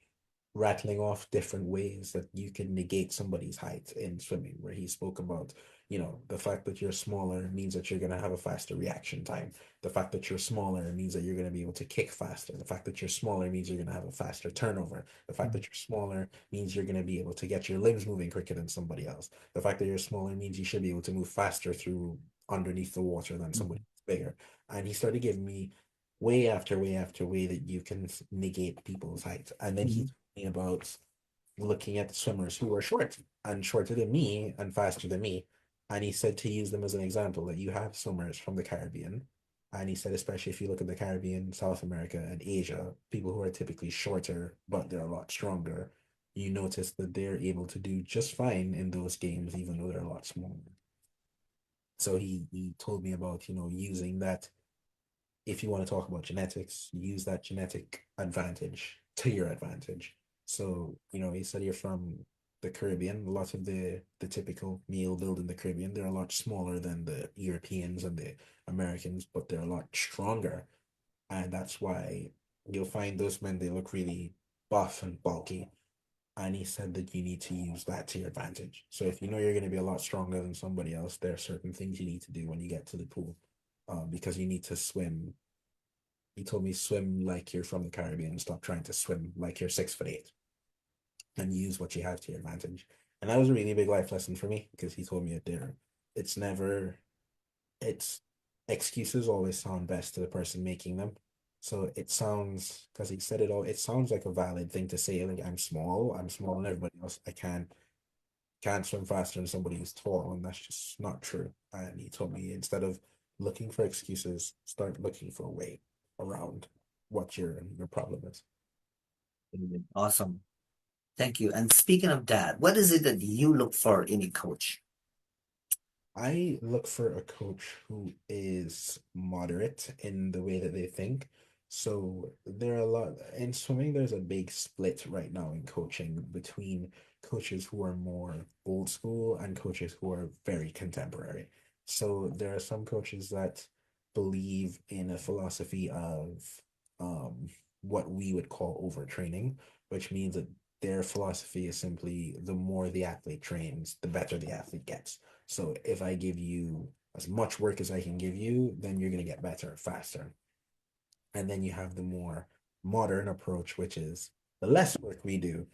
rattling off different ways that you can negate somebody's height in swimming, where he spoke about, the fact that you're smaller means that you're going to have a faster reaction time. The fact that you're smaller means that you're going to be able to kick faster. The fact that you're smaller means you're going to have a faster turnover. The fact that you're smaller means you're going to be able to get your limbs moving quicker than somebody else. The fact that you're smaller means you should be able to move faster through underneath the water than somebody Mhm. bigger. And he started giving me way after way after way that you can negate people's height. And then he Mhm. told me about looking at the swimmers who were short and shorter than me and faster than me. And he said to use them as an example that you have swimmers from the Caribbean. And he said, especially if you look at the Caribbean, South America, and Asia, people who are typically shorter, but they're a lot stronger, you notice that they're able to do just fine in those games, even though they're a lot smaller. So he told me about, using that if you want to talk about genetics, use that genetic advantage to your advantage. So, you said you're from the Caribbean. A lot of the typical male build in the Caribbean, they're a lot smaller than the Europeans and the Americans, but they're a lot stronger. And that's why you'll find those men, they look really buff and bulky. And he said that you need to use that to your advantage. So if you know you're going to be a lot stronger than somebody else, there are certain things you need to do when you get to the pool, because you need to swim. He told me swim like you're from the Caribbean. Stop trying to swim like you're 6'8" and use what you have to your advantage. And that was a really big life lesson for me because he told me it there. It's never, it's excuses always sound best to the person making them. So it sounds, because he said it all, it sounds like a valid thing to say, like I'm small than everybody else. I can't swim faster than somebody who's tall, and that's just not true. And he told me instead of looking for excuses, start looking for a way around what your problem is. Awesome. Thank you. And speaking of that, what is it that you look for in a coach? I look for a coach who is moderate in the way that they think. So there are a lot in swimming, there's a big split right now in coaching between coaches who are more old school and coaches who are very contemporary. So there are some coaches that believe in a philosophy of um what we would call overtraining, which means that their philosophy is simply the more the athlete trains, the better the athlete gets. So if I give you as much work as I can give you, then you're going to get better faster. And then you have the more modern approach, which is the less work we do,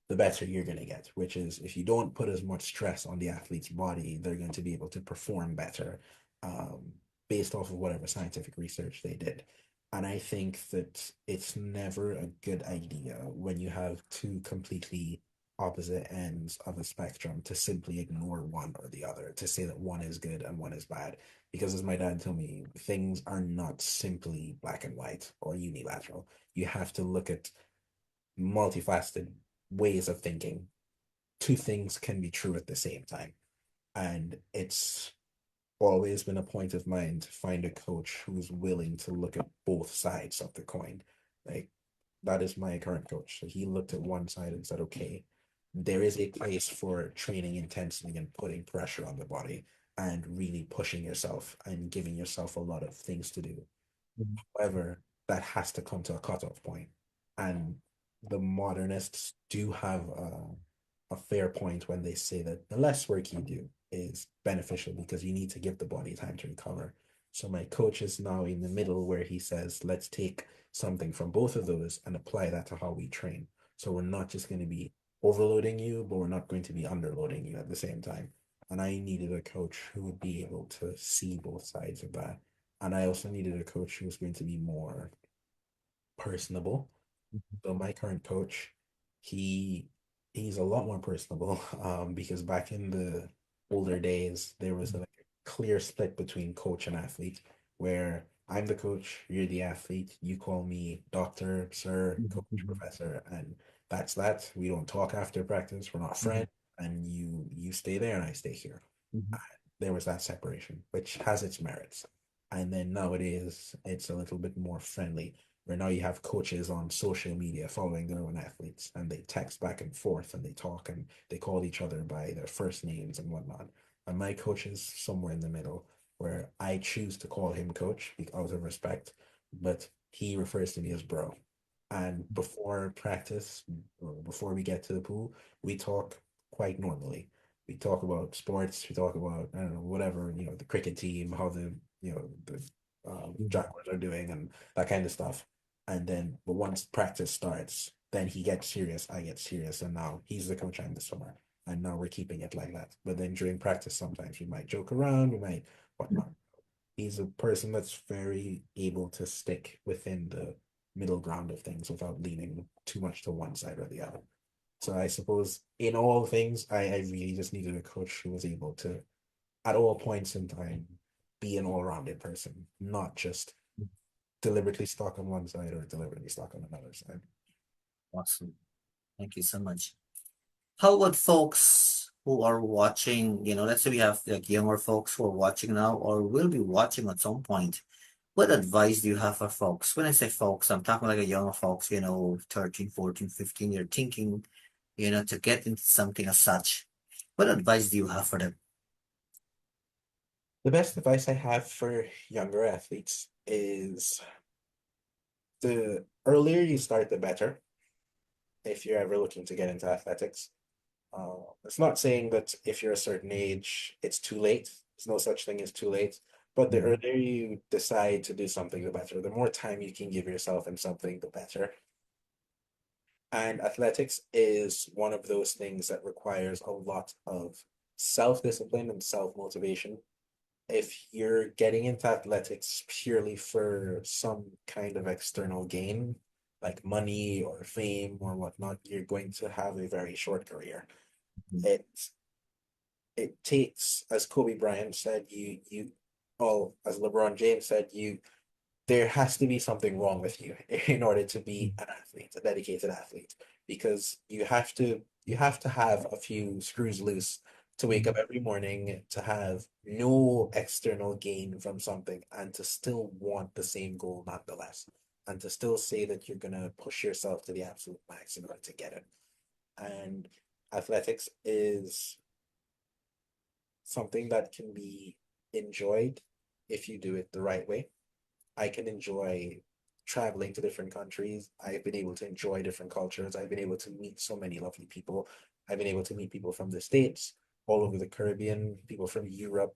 the better you're going to get, which is if you don't put as much stress on the athlete's body, they're going to be able to perform better, um, based off of whatever scientific research they did. And I think that it's never a good idea when you have two completely opposite ends of a spectrum to simply ignore one or the other, to say that one is good and one is bad. Because as my dad told me, things are not simply black and white or unilateral. You have to look at multifaceted ways of thinking. Two things can be true at the same time. And it's always been a point of mine to find a coach who's willing to look at both sides of the coin. Like that is my current coach. So he looked at one side and said, okay, there is a place for training intensely and putting pressure on the body and really pushing yourself and giving yourself a lot of things to do. Mhm. However, that has to come to a cutoff point. And the modernists do have a fair point when they say that the less work you do is beneficial because you need to give the body time to recover. So my coach is now in the middle where he says, let's take something from both of those and apply that to how we train. So we're not just going to be overloading you, but we're not going to be underloading you at the same time. And I needed a coach who would be able to see both sides of that. And I also needed a coach who was going to be more personable. So my current coach, he he's a lot more personable. Because back in the older days, there was like a clear split between coach and athlete, where I'm the coach, you're the athlete. You call me doctor, sir, coach, Mhm. professor, and that's that. We don't talk after practice. We're not Mhm. friends, and you stay there and I stay here. Mhm. There was that separation, which has its merits. And then nowadays, it's a little bit more friendly, where now you have coaches on social media following their own athletes, and they text back and forth and they talk and they call each other by their first names and whatnot. And my coach is somewhere in the middle, where I choose to call him coach out of respect, but he refers to me as bro. And before practice, or before we get to the pool, we talk quite normally. We talk about sports. We talk about, I don't know, whatever, the cricket team, how the Mhm. Jaguars are doing, and that kind of stuff. And then, but once practice starts, then he gets serious. I get serious, and now he's the coach. I'm the swimmer, and now we're keeping it like that. But then during practice, sometimes we might joke around. We might whatnot. He's a person that's very able to stick within the middle ground of things without leaning too much to one side or the other. So I suppose in all things, I really just needed a coach who was able to, at all points in time, be an all-rounded person, not just deliberately stuck on one side or deliberately stuck on another side. Awesome. Thank you so much. How about folks who are watching, let's say we have like younger folks who are watching now or will be watching at some point. What advice do you have for folks? When I say folks, I'm talking like a younger folks, 13, 14, 15, you're thinking, to get into something as such. What advice do you have for them? The best advice I have for younger athletes is the earlier you start, the better. If you're ever looking to get into athletics, it's not saying that if you're a certain age, it's too late. There's no such thing as too late. But the Mhm. earlier you decide to do something, the better. The more time you can give yourself in something, the better. And athletics is one of those things that requires a lot of self-discipline and self-motivation. If you're getting into athletics purely for some kind of external gain, like money or fame or whatnot, you're going to have a very short career. It it takes, as Kobe Bryant said, as LeBron James said, there has to be something wrong with you in order to be an athlete, a dedicated athlete, because you have to have a few screws loose to wake up every morning, to have no external gain from something, and to still want the same goal nonetheless, and to still say that you're gonna push yourself to the absolute max in order to get it. And athletics is something that can be enjoyed if you do it the right way. I can enjoy traveling to different countries. I've been able to enjoy different cultures. I've been able to meet so many lovely people. I've been able to meet people from the States, all over the Caribbean, people from Europe.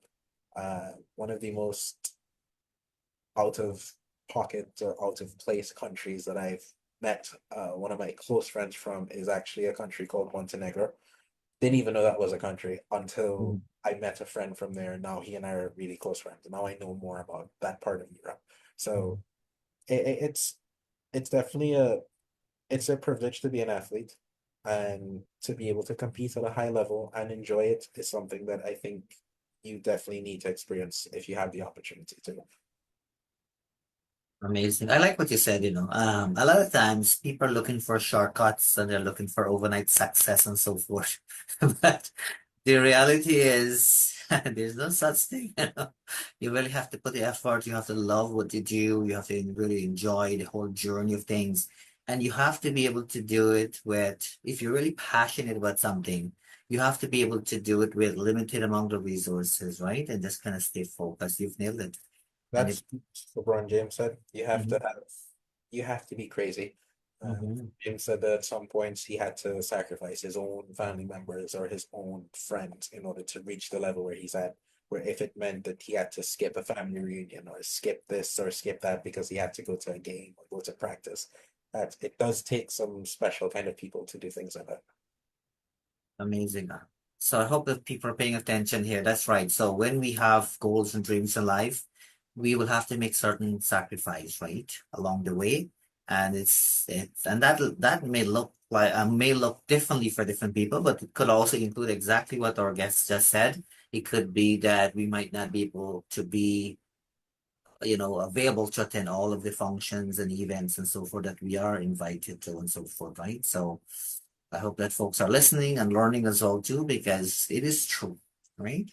One of the most out of pocket or out of place countries that I've met, one of my close friends from, is actually a country called Montenegro. Didn't even know that was a country until Mhm. I met a friend from there. Now he and I are really close friends. Now I know more about that part of Europe. So it's definitely a privilege to be an athlete, and to be able to compete at a high level and enjoy it is something that I think you definitely need to experience if you have the opportunity to. Amazing. I like what you said, a lot of times people are looking for shortcuts and they're looking for overnight success and so forth. But the reality is there's no such thing, You really have to put the effort, you have to love what you do, you have to really enjoy the whole journey of things. And you have to be able to do it if you're really passionate about something, you have to be able to do it with limited amount of resources, right? And just kind of stay focused. You've nailed it. And if That's LeBron James said. Mhm. You have to be crazy. Mhm. James said that at some points he had to sacrifice his own family members or his own friends in order to reach the level where he's at. where if it meant that he had to skip a family reunion or skip this or skip that because he had to go to a game or go to practice, that it does take some special kind of people to do things like that. Amazing. So I hope that people are paying attention here. That's right. So when we have goals and dreams in life, we will have to make certain sacrifice, right, along the way. And it's and that may look differently for different people, but it could also include exactly what our guests just said. It could be that we might not be able to be, available to attend all of the functions and events and so forth that we are invited to and so forth, right? So I hope that folks are listening and learning as well too, because it is true, right?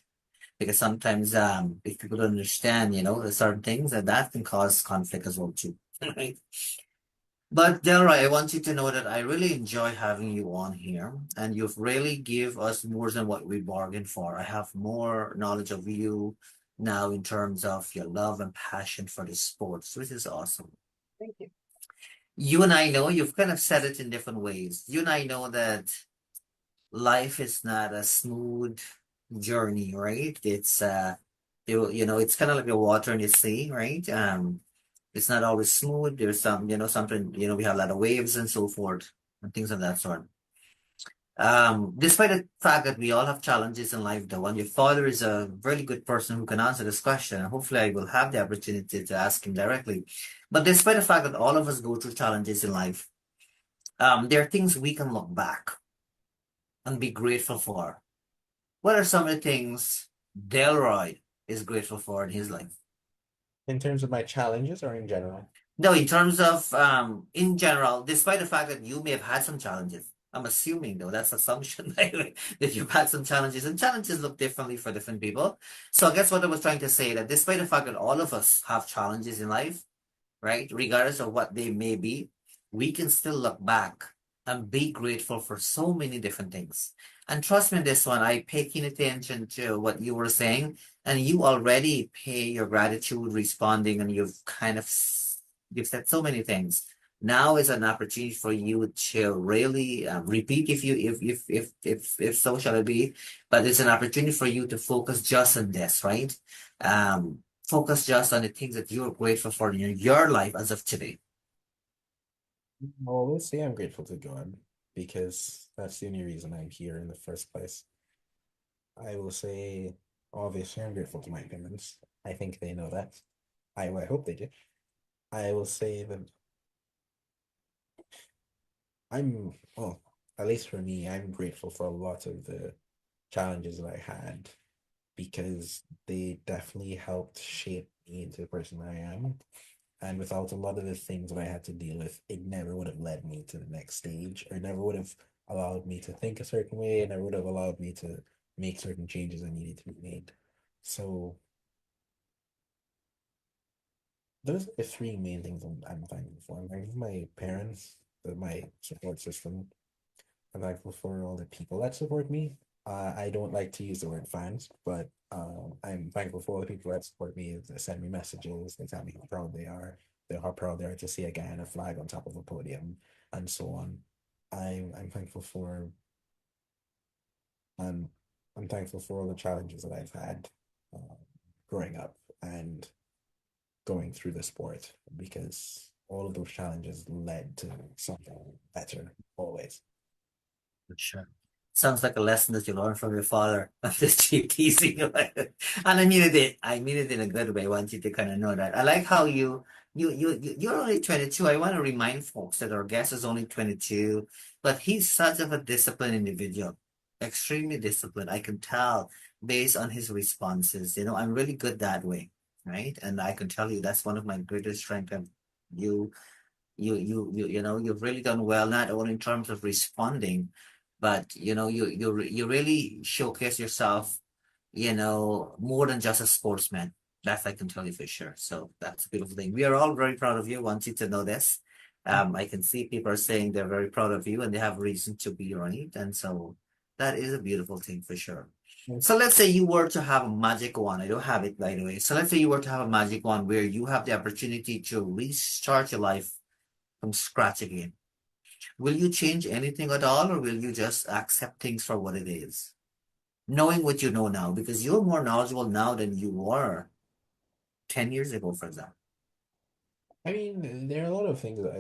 Because sometimes if people don't understand, the certain things that can cause conflict as well too. Right. But Delroy, I want you to know that I really enjoy having you on here, and you've really give us more than what we bargained for. I have more knowledge of you now in terms of your love and passion for the sports, which is awesome. Thank you. You and I know you've kind of said it in different ways. You and I know that life is not a smooth journey, right? It's kind of like the water in the sea, right? It's not always smooth. There's something, we have a lot of waves and so forth and things of that sort. Despite the fact that we all have challenges in life, though, and your father is a really good person who can answer this question, and hopefully I will have the opportunity to ask him directly. But despite the fact that all of us go through challenges in life, there are things we can look back and be grateful for. What are some of the things Delroy is grateful for in his life? In terms of my challenges or in general? No, in terms of in general, despite the fact that you may have had some challenges, I'm assuming though, that's assumption by the way, that you've had some challenges, and challenges look differently for different people. So I guess what I was trying to say that despite the fact that all of us have challenges in life, right? Regardless of what they may be, we can still look back and be grateful for so many different things. And trust me, this one, I pay keen attention to what you were saying, and you already pay your gratitude responding, and you've said so many things. Now is an opportunity for you to really repeat, if so shall it be, but it's an opportunity for you to focus just on this, right? Focus just on the things that you're grateful for in your life as of today. I always say I'm grateful to God because that's the only reason I'm here in the first place. I will say, obviously, I'm grateful to my parents. I think they know that. I hope they do. I will say that well, at least for me, I'm grateful for a lot of the challenges that I had because they definitely helped shape me into the person I am. And without a lot of the things that I had to deal with, it never would have led me to the next stage, or never would have allowed me to think a certain way, and never would have allowed me to make certain changes that needed to be made. So those are the three main things I'm thankful for. I'm thankful for my parents, my support system. I'm thankful for all the people that support me. I don't like to use the word fans, but I'm thankful for all the people that support me. They send me messages. They tell me how proud they are. How proud they are to see a guy in a flag on top of a podium, and so on. I'm thankful for um I'm thankful for all the challenges that I've had growing up and going through the sport because all of those challenges led to something better always. For sure. Sounds like a lesson that you learned from your father. I'm just cheap teasing you. And I mean it in a good way. I want you to kind of know that. I like how you're only 22. I want to remind folks that our guest is only 22, but he's such of a disciplined individual. Extremely disciplined. I can tell based on his responses. I'm really good that way, right? And I can tell you that's one of my greatest strengths. And you you've really done well, not only in terms of responding, but you really showcase yourself, more than just a sportsman. That I can tell you for sure. So that's a beautiful thing. We are all very proud of you. Want you to know this. I can see people are saying they're very proud of you and they have reason to be, right? And so that is a beautiful thing for sure. So let's say you were to have a magic wand. I don't have it, by the way. So let's say you were to have a magic wand where you have the opportunity to restart your life from scratch again. Will you change anything at all, or will you just accept things for what it is? knowing what you know now, because you're more knowledgeable now than you were 10 years ago, for example. I mean, there are a lot of things that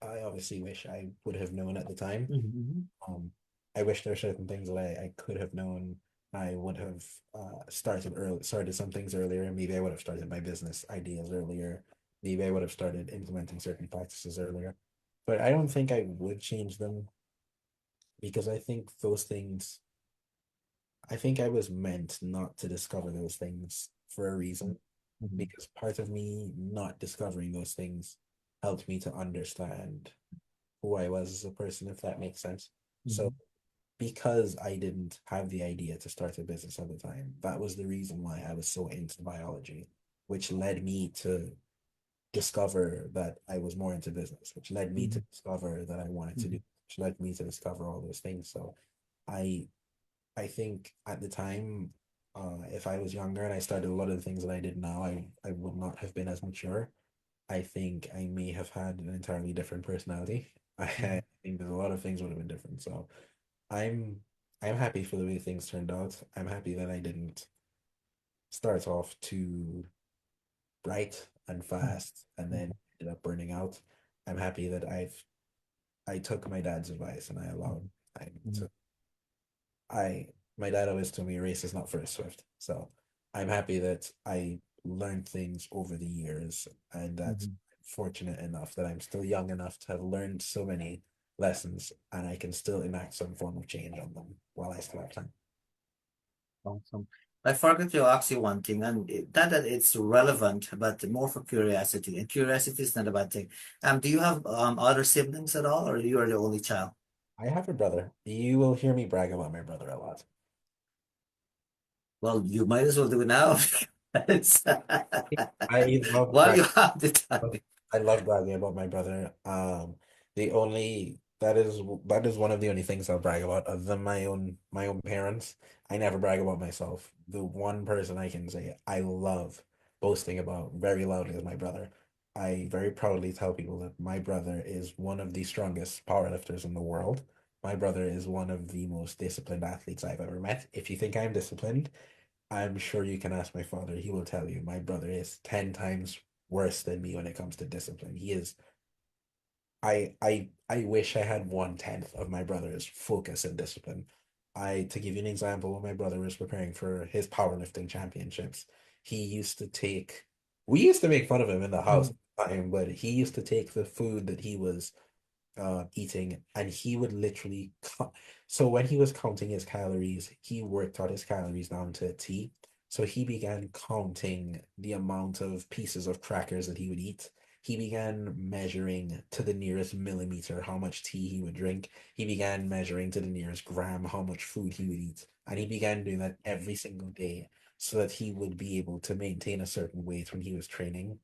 I obviously wish I would have known at the time. Mhm. Um, I wish there are certain things that I could have known. I would have started some things earlier. Maybe I would have started my business ideas earlier. Maybe I would have started implementing certain practices earlier. But I don't think I would change them because I think I was meant not to discover those things for a reason. Mhm. Because part of me not discovering those things helped me to understand who I was as a person, if that makes sense. So Mhm. because I didn't have the idea to start a business at the time, that was the reason why I was so into biology, which led me to discover that I was more into business, which led me to Mhm. discover that I wanted to do, Mhm. which led me to discover all those things. So I I think at the time, if I was younger and I started a lot of the things that I did now, I would not have been as mature. I think I may have had an entirely different personality. I Mhm. think there's a lot of things would have been different. So I'm I'm happy for the way things turned out. I'm happy that I didn't start off too bright and fast and then ended up burning out. I'm happy that I took my dad's advice and I allowed Mhm. time Mhm. to I my dad always told me a race is not for the swift. So I'm happy that I learned things over the years and that Mhm. fortunate enough that I'm still young enough to have learned so many lessons and I can still enact some form of change on them while I still have time. Awesome. I forgot to ask you one thing, and not that it's relevant, but more for curiosity. And curiosity is not a bad thing. Do you have other siblings at all, or you are the only child? I have a brother. You will hear me brag about my brother a lot. Well, you might as well do it now. It's- I love While bragging. you have the time. I love bragging about my brother. The only that is one of the only things I'll brag about, other than my own parents. I never brag about myself. The one person I can say I love boasting about very loudly is my brother. I very proudly tell people that my brother is one of the strongest powerlifters in the world. My brother is one of the most disciplined athletes I've ever met. If you think I'm disciplined, I'm sure you can ask my father. He will tell you my brother is 10 times worse than me when it comes to discipline. He is I wish I had 1/10 of my brother's focus and discipline. To give you an example, when my brother was preparing for his powerlifting championships, he used to take we used to make fun of him in the house Mhm. at the time, but he used to take the food that he was eating, and he would literally so when he was counting his calories, he worked out his calories down to a T. So he began counting the amount of pieces of crackers that he would eat. He began measuring to the nearest millimeter how much tea he would drink. He began measuring to the nearest gram how much food he would eat. And he began doing that every single day so that he would be able to maintain a certain weight when he was training.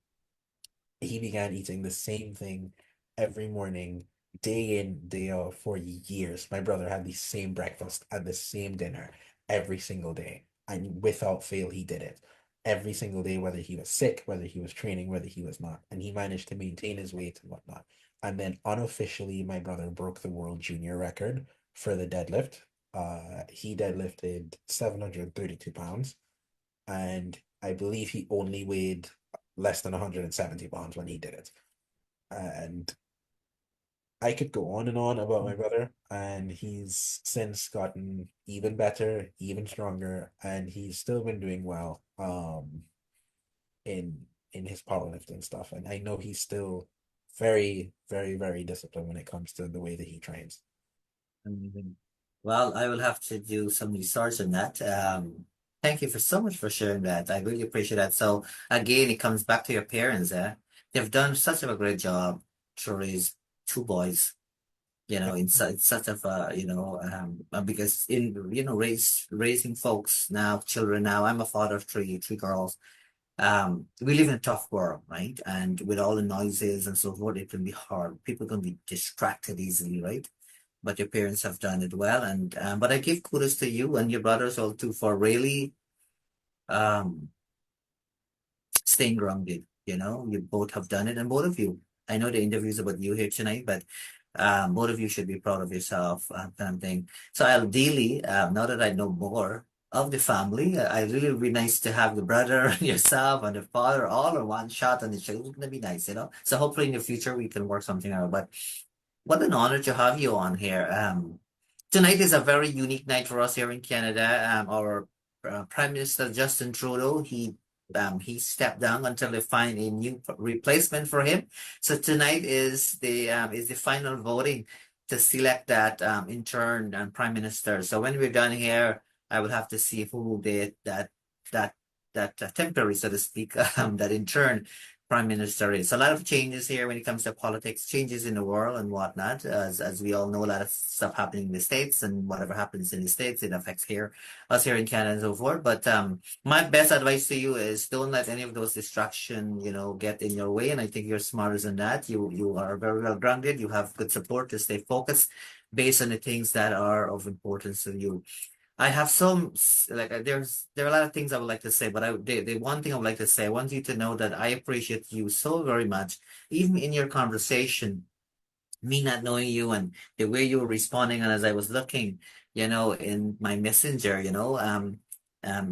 He began eating the same thing every morning, day in, day out for years. My brother had the same breakfast and the same dinner every single day. And without fail, he did it every single day, whether he was sick, whether he was training, whether he was not. And he managed to maintain his weight and whatnot. And then unofficially, my brother broke the world junior record for the deadlift. He deadlifted 732 pounds and I believe he only weighed less than 170 pounds when he did it. And I could go on and on about my brother, and he's since gotten even better, even stronger, and he's still been doing well in his powerlifting stuff. And I know he's still very, very, very disciplined when it comes to the way that he trains. Amazing. Well, I will have to do some research on that. Thank you for so much for sharing that. I really appreciate that. So again, it comes back to your parents, eh? They've done such a great job to raise two boys, in such of because raising folks now, children now, I'm a father of three girls. We live in a tough world, right? And with all the noises and so forth, it can be hard. People can be distracted easily, right? But your parents have done it well, and but I give kudos to you and your brothers all too for really um staying grounded. You both have done it, and both of you. I know the interview is about you here tonight, but Both of you should be proud of yourself, kind of thing. So ideally, now that I know more of the family, I really would be nice to have the brother and yourself and the father all in one shot on the show. It's gonna be nice, you know. So hopefully in the future we can work something out. But what an honor to have you on here. Tonight is a very unique night for us here in Canada. Our Prime Minister Justin Trudeau, he stepped down until they find a new replacement for him. So tonight is the final voting to select that interim Prime Minister. So when we're done here, I will have to see who that temporary, so to speak, that intern prime minister is. A lot of changes here when it comes to politics, changes in the world and whatnot. As we all know, a lot of stuff happening in the States, and whatever happens in the States, it affects us here in Canada and so forth. But my best advice to you is don't let any of those distractions, get in your way. And I think you're smarter than that. You are very well grounded. You have good support to stay focused based on the things that are of importance to you. I have there are a lot of things I would like to say, but the one thing I would like to say, I want you to know that I appreciate you so very much, even in your conversation, me not knowing you and the way you were responding, and as I was looking, in my messenger,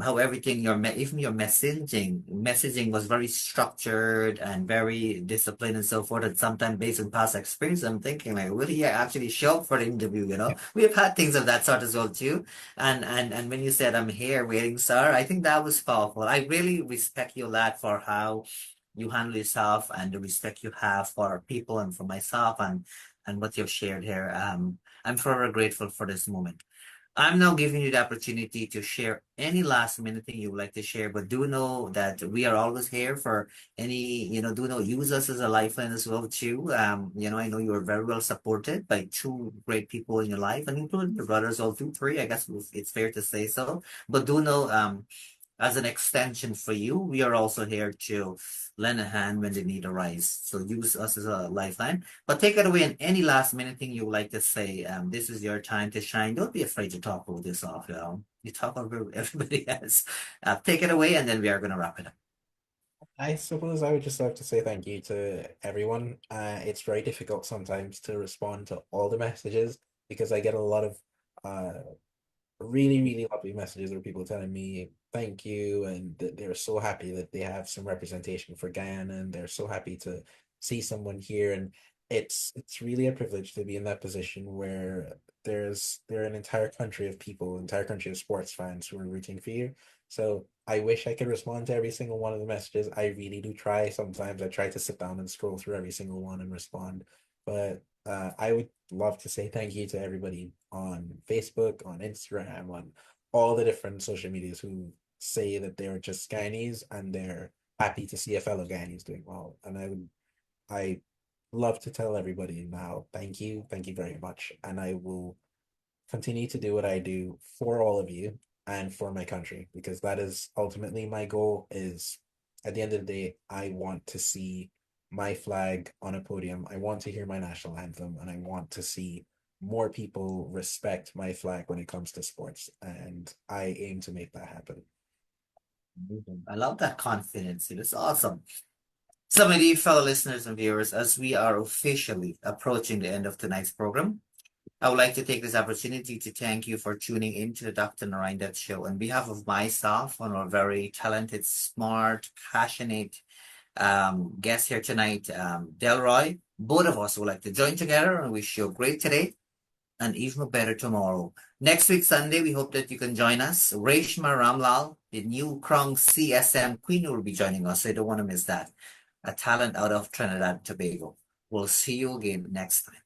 how everything even your messaging was very structured and very disciplined and so forth. And sometimes based on past experience, I'm thinking like, will he actually show up for the interview? We have had things of that sort as well too. And when you said I'm here waiting, sir, I think that was powerful. I really respect you a lot for how you handle yourself and the respect you have for people and for myself and what you've shared here. I'm forever grateful for this moment. I'm now giving you the opportunity to share any last minute thing you would like to share, but do know that we are always here for any, do know use us as a lifeline as well too. I know you are very well supported by two great people in your life, and including your brothers, all two, three. I guess it's fair to say so. But do know, as an extension for you, we are also here to lend a hand when the need arises. So use us as a lifeline. But take it away, and any last minute thing you would like to say. This is your time to shine. Don't be afraid to talk over this off. You talk over everybody else. Take it away, and then we are going to wrap it up. I suppose I would just like to say thank you to everyone. It's very difficult sometimes to respond to all the messages because I get a lot of really, really lovely messages where people telling me thank you and that they're so happy that they have some representation for Guyana and they're so happy to see someone here. And it's really a privilege to be in that position where there are an entire country of people, entire country of sports fans who are rooting for you. So I wish I could respond to every single one of the messages. I really do try. Sometimes I try to sit down and scroll through every single one and respond. But I would love to say thank you to everybody on Facebook, on Instagram, on all the different social medias who say that they're just Guyanese and they're happy to see a fellow Guyanese doing well. And I love to tell everybody now, thank you very much. And I will continue to do what I do for all of you and for my country, because that is ultimately my goal. Is at the end of the day, I want to see my flag on a podium. I want to hear my national anthem, and I want to see more people respect my flag when it comes to sports. And I aim to make that happen. I love that confidence. It is awesome. So, my dear fellow listeners and viewers, as we are officially approaching the end of tonight's program, I would like to take this opportunity to thank you for tuning in to the Dr. Narine Dat Show. On behalf of myself and our very talented, smart, passionate guest here tonight, Delroy, both of us would like to join together and wish you a great today and even better tomorrow. Next week, Sunday, we hope that you can join us. Reshma Ramlal, the new Krong CSM Queen, will be joining us. So you don't want to miss that. A talent out of Trinidad and Tobago. We'll see you again next time.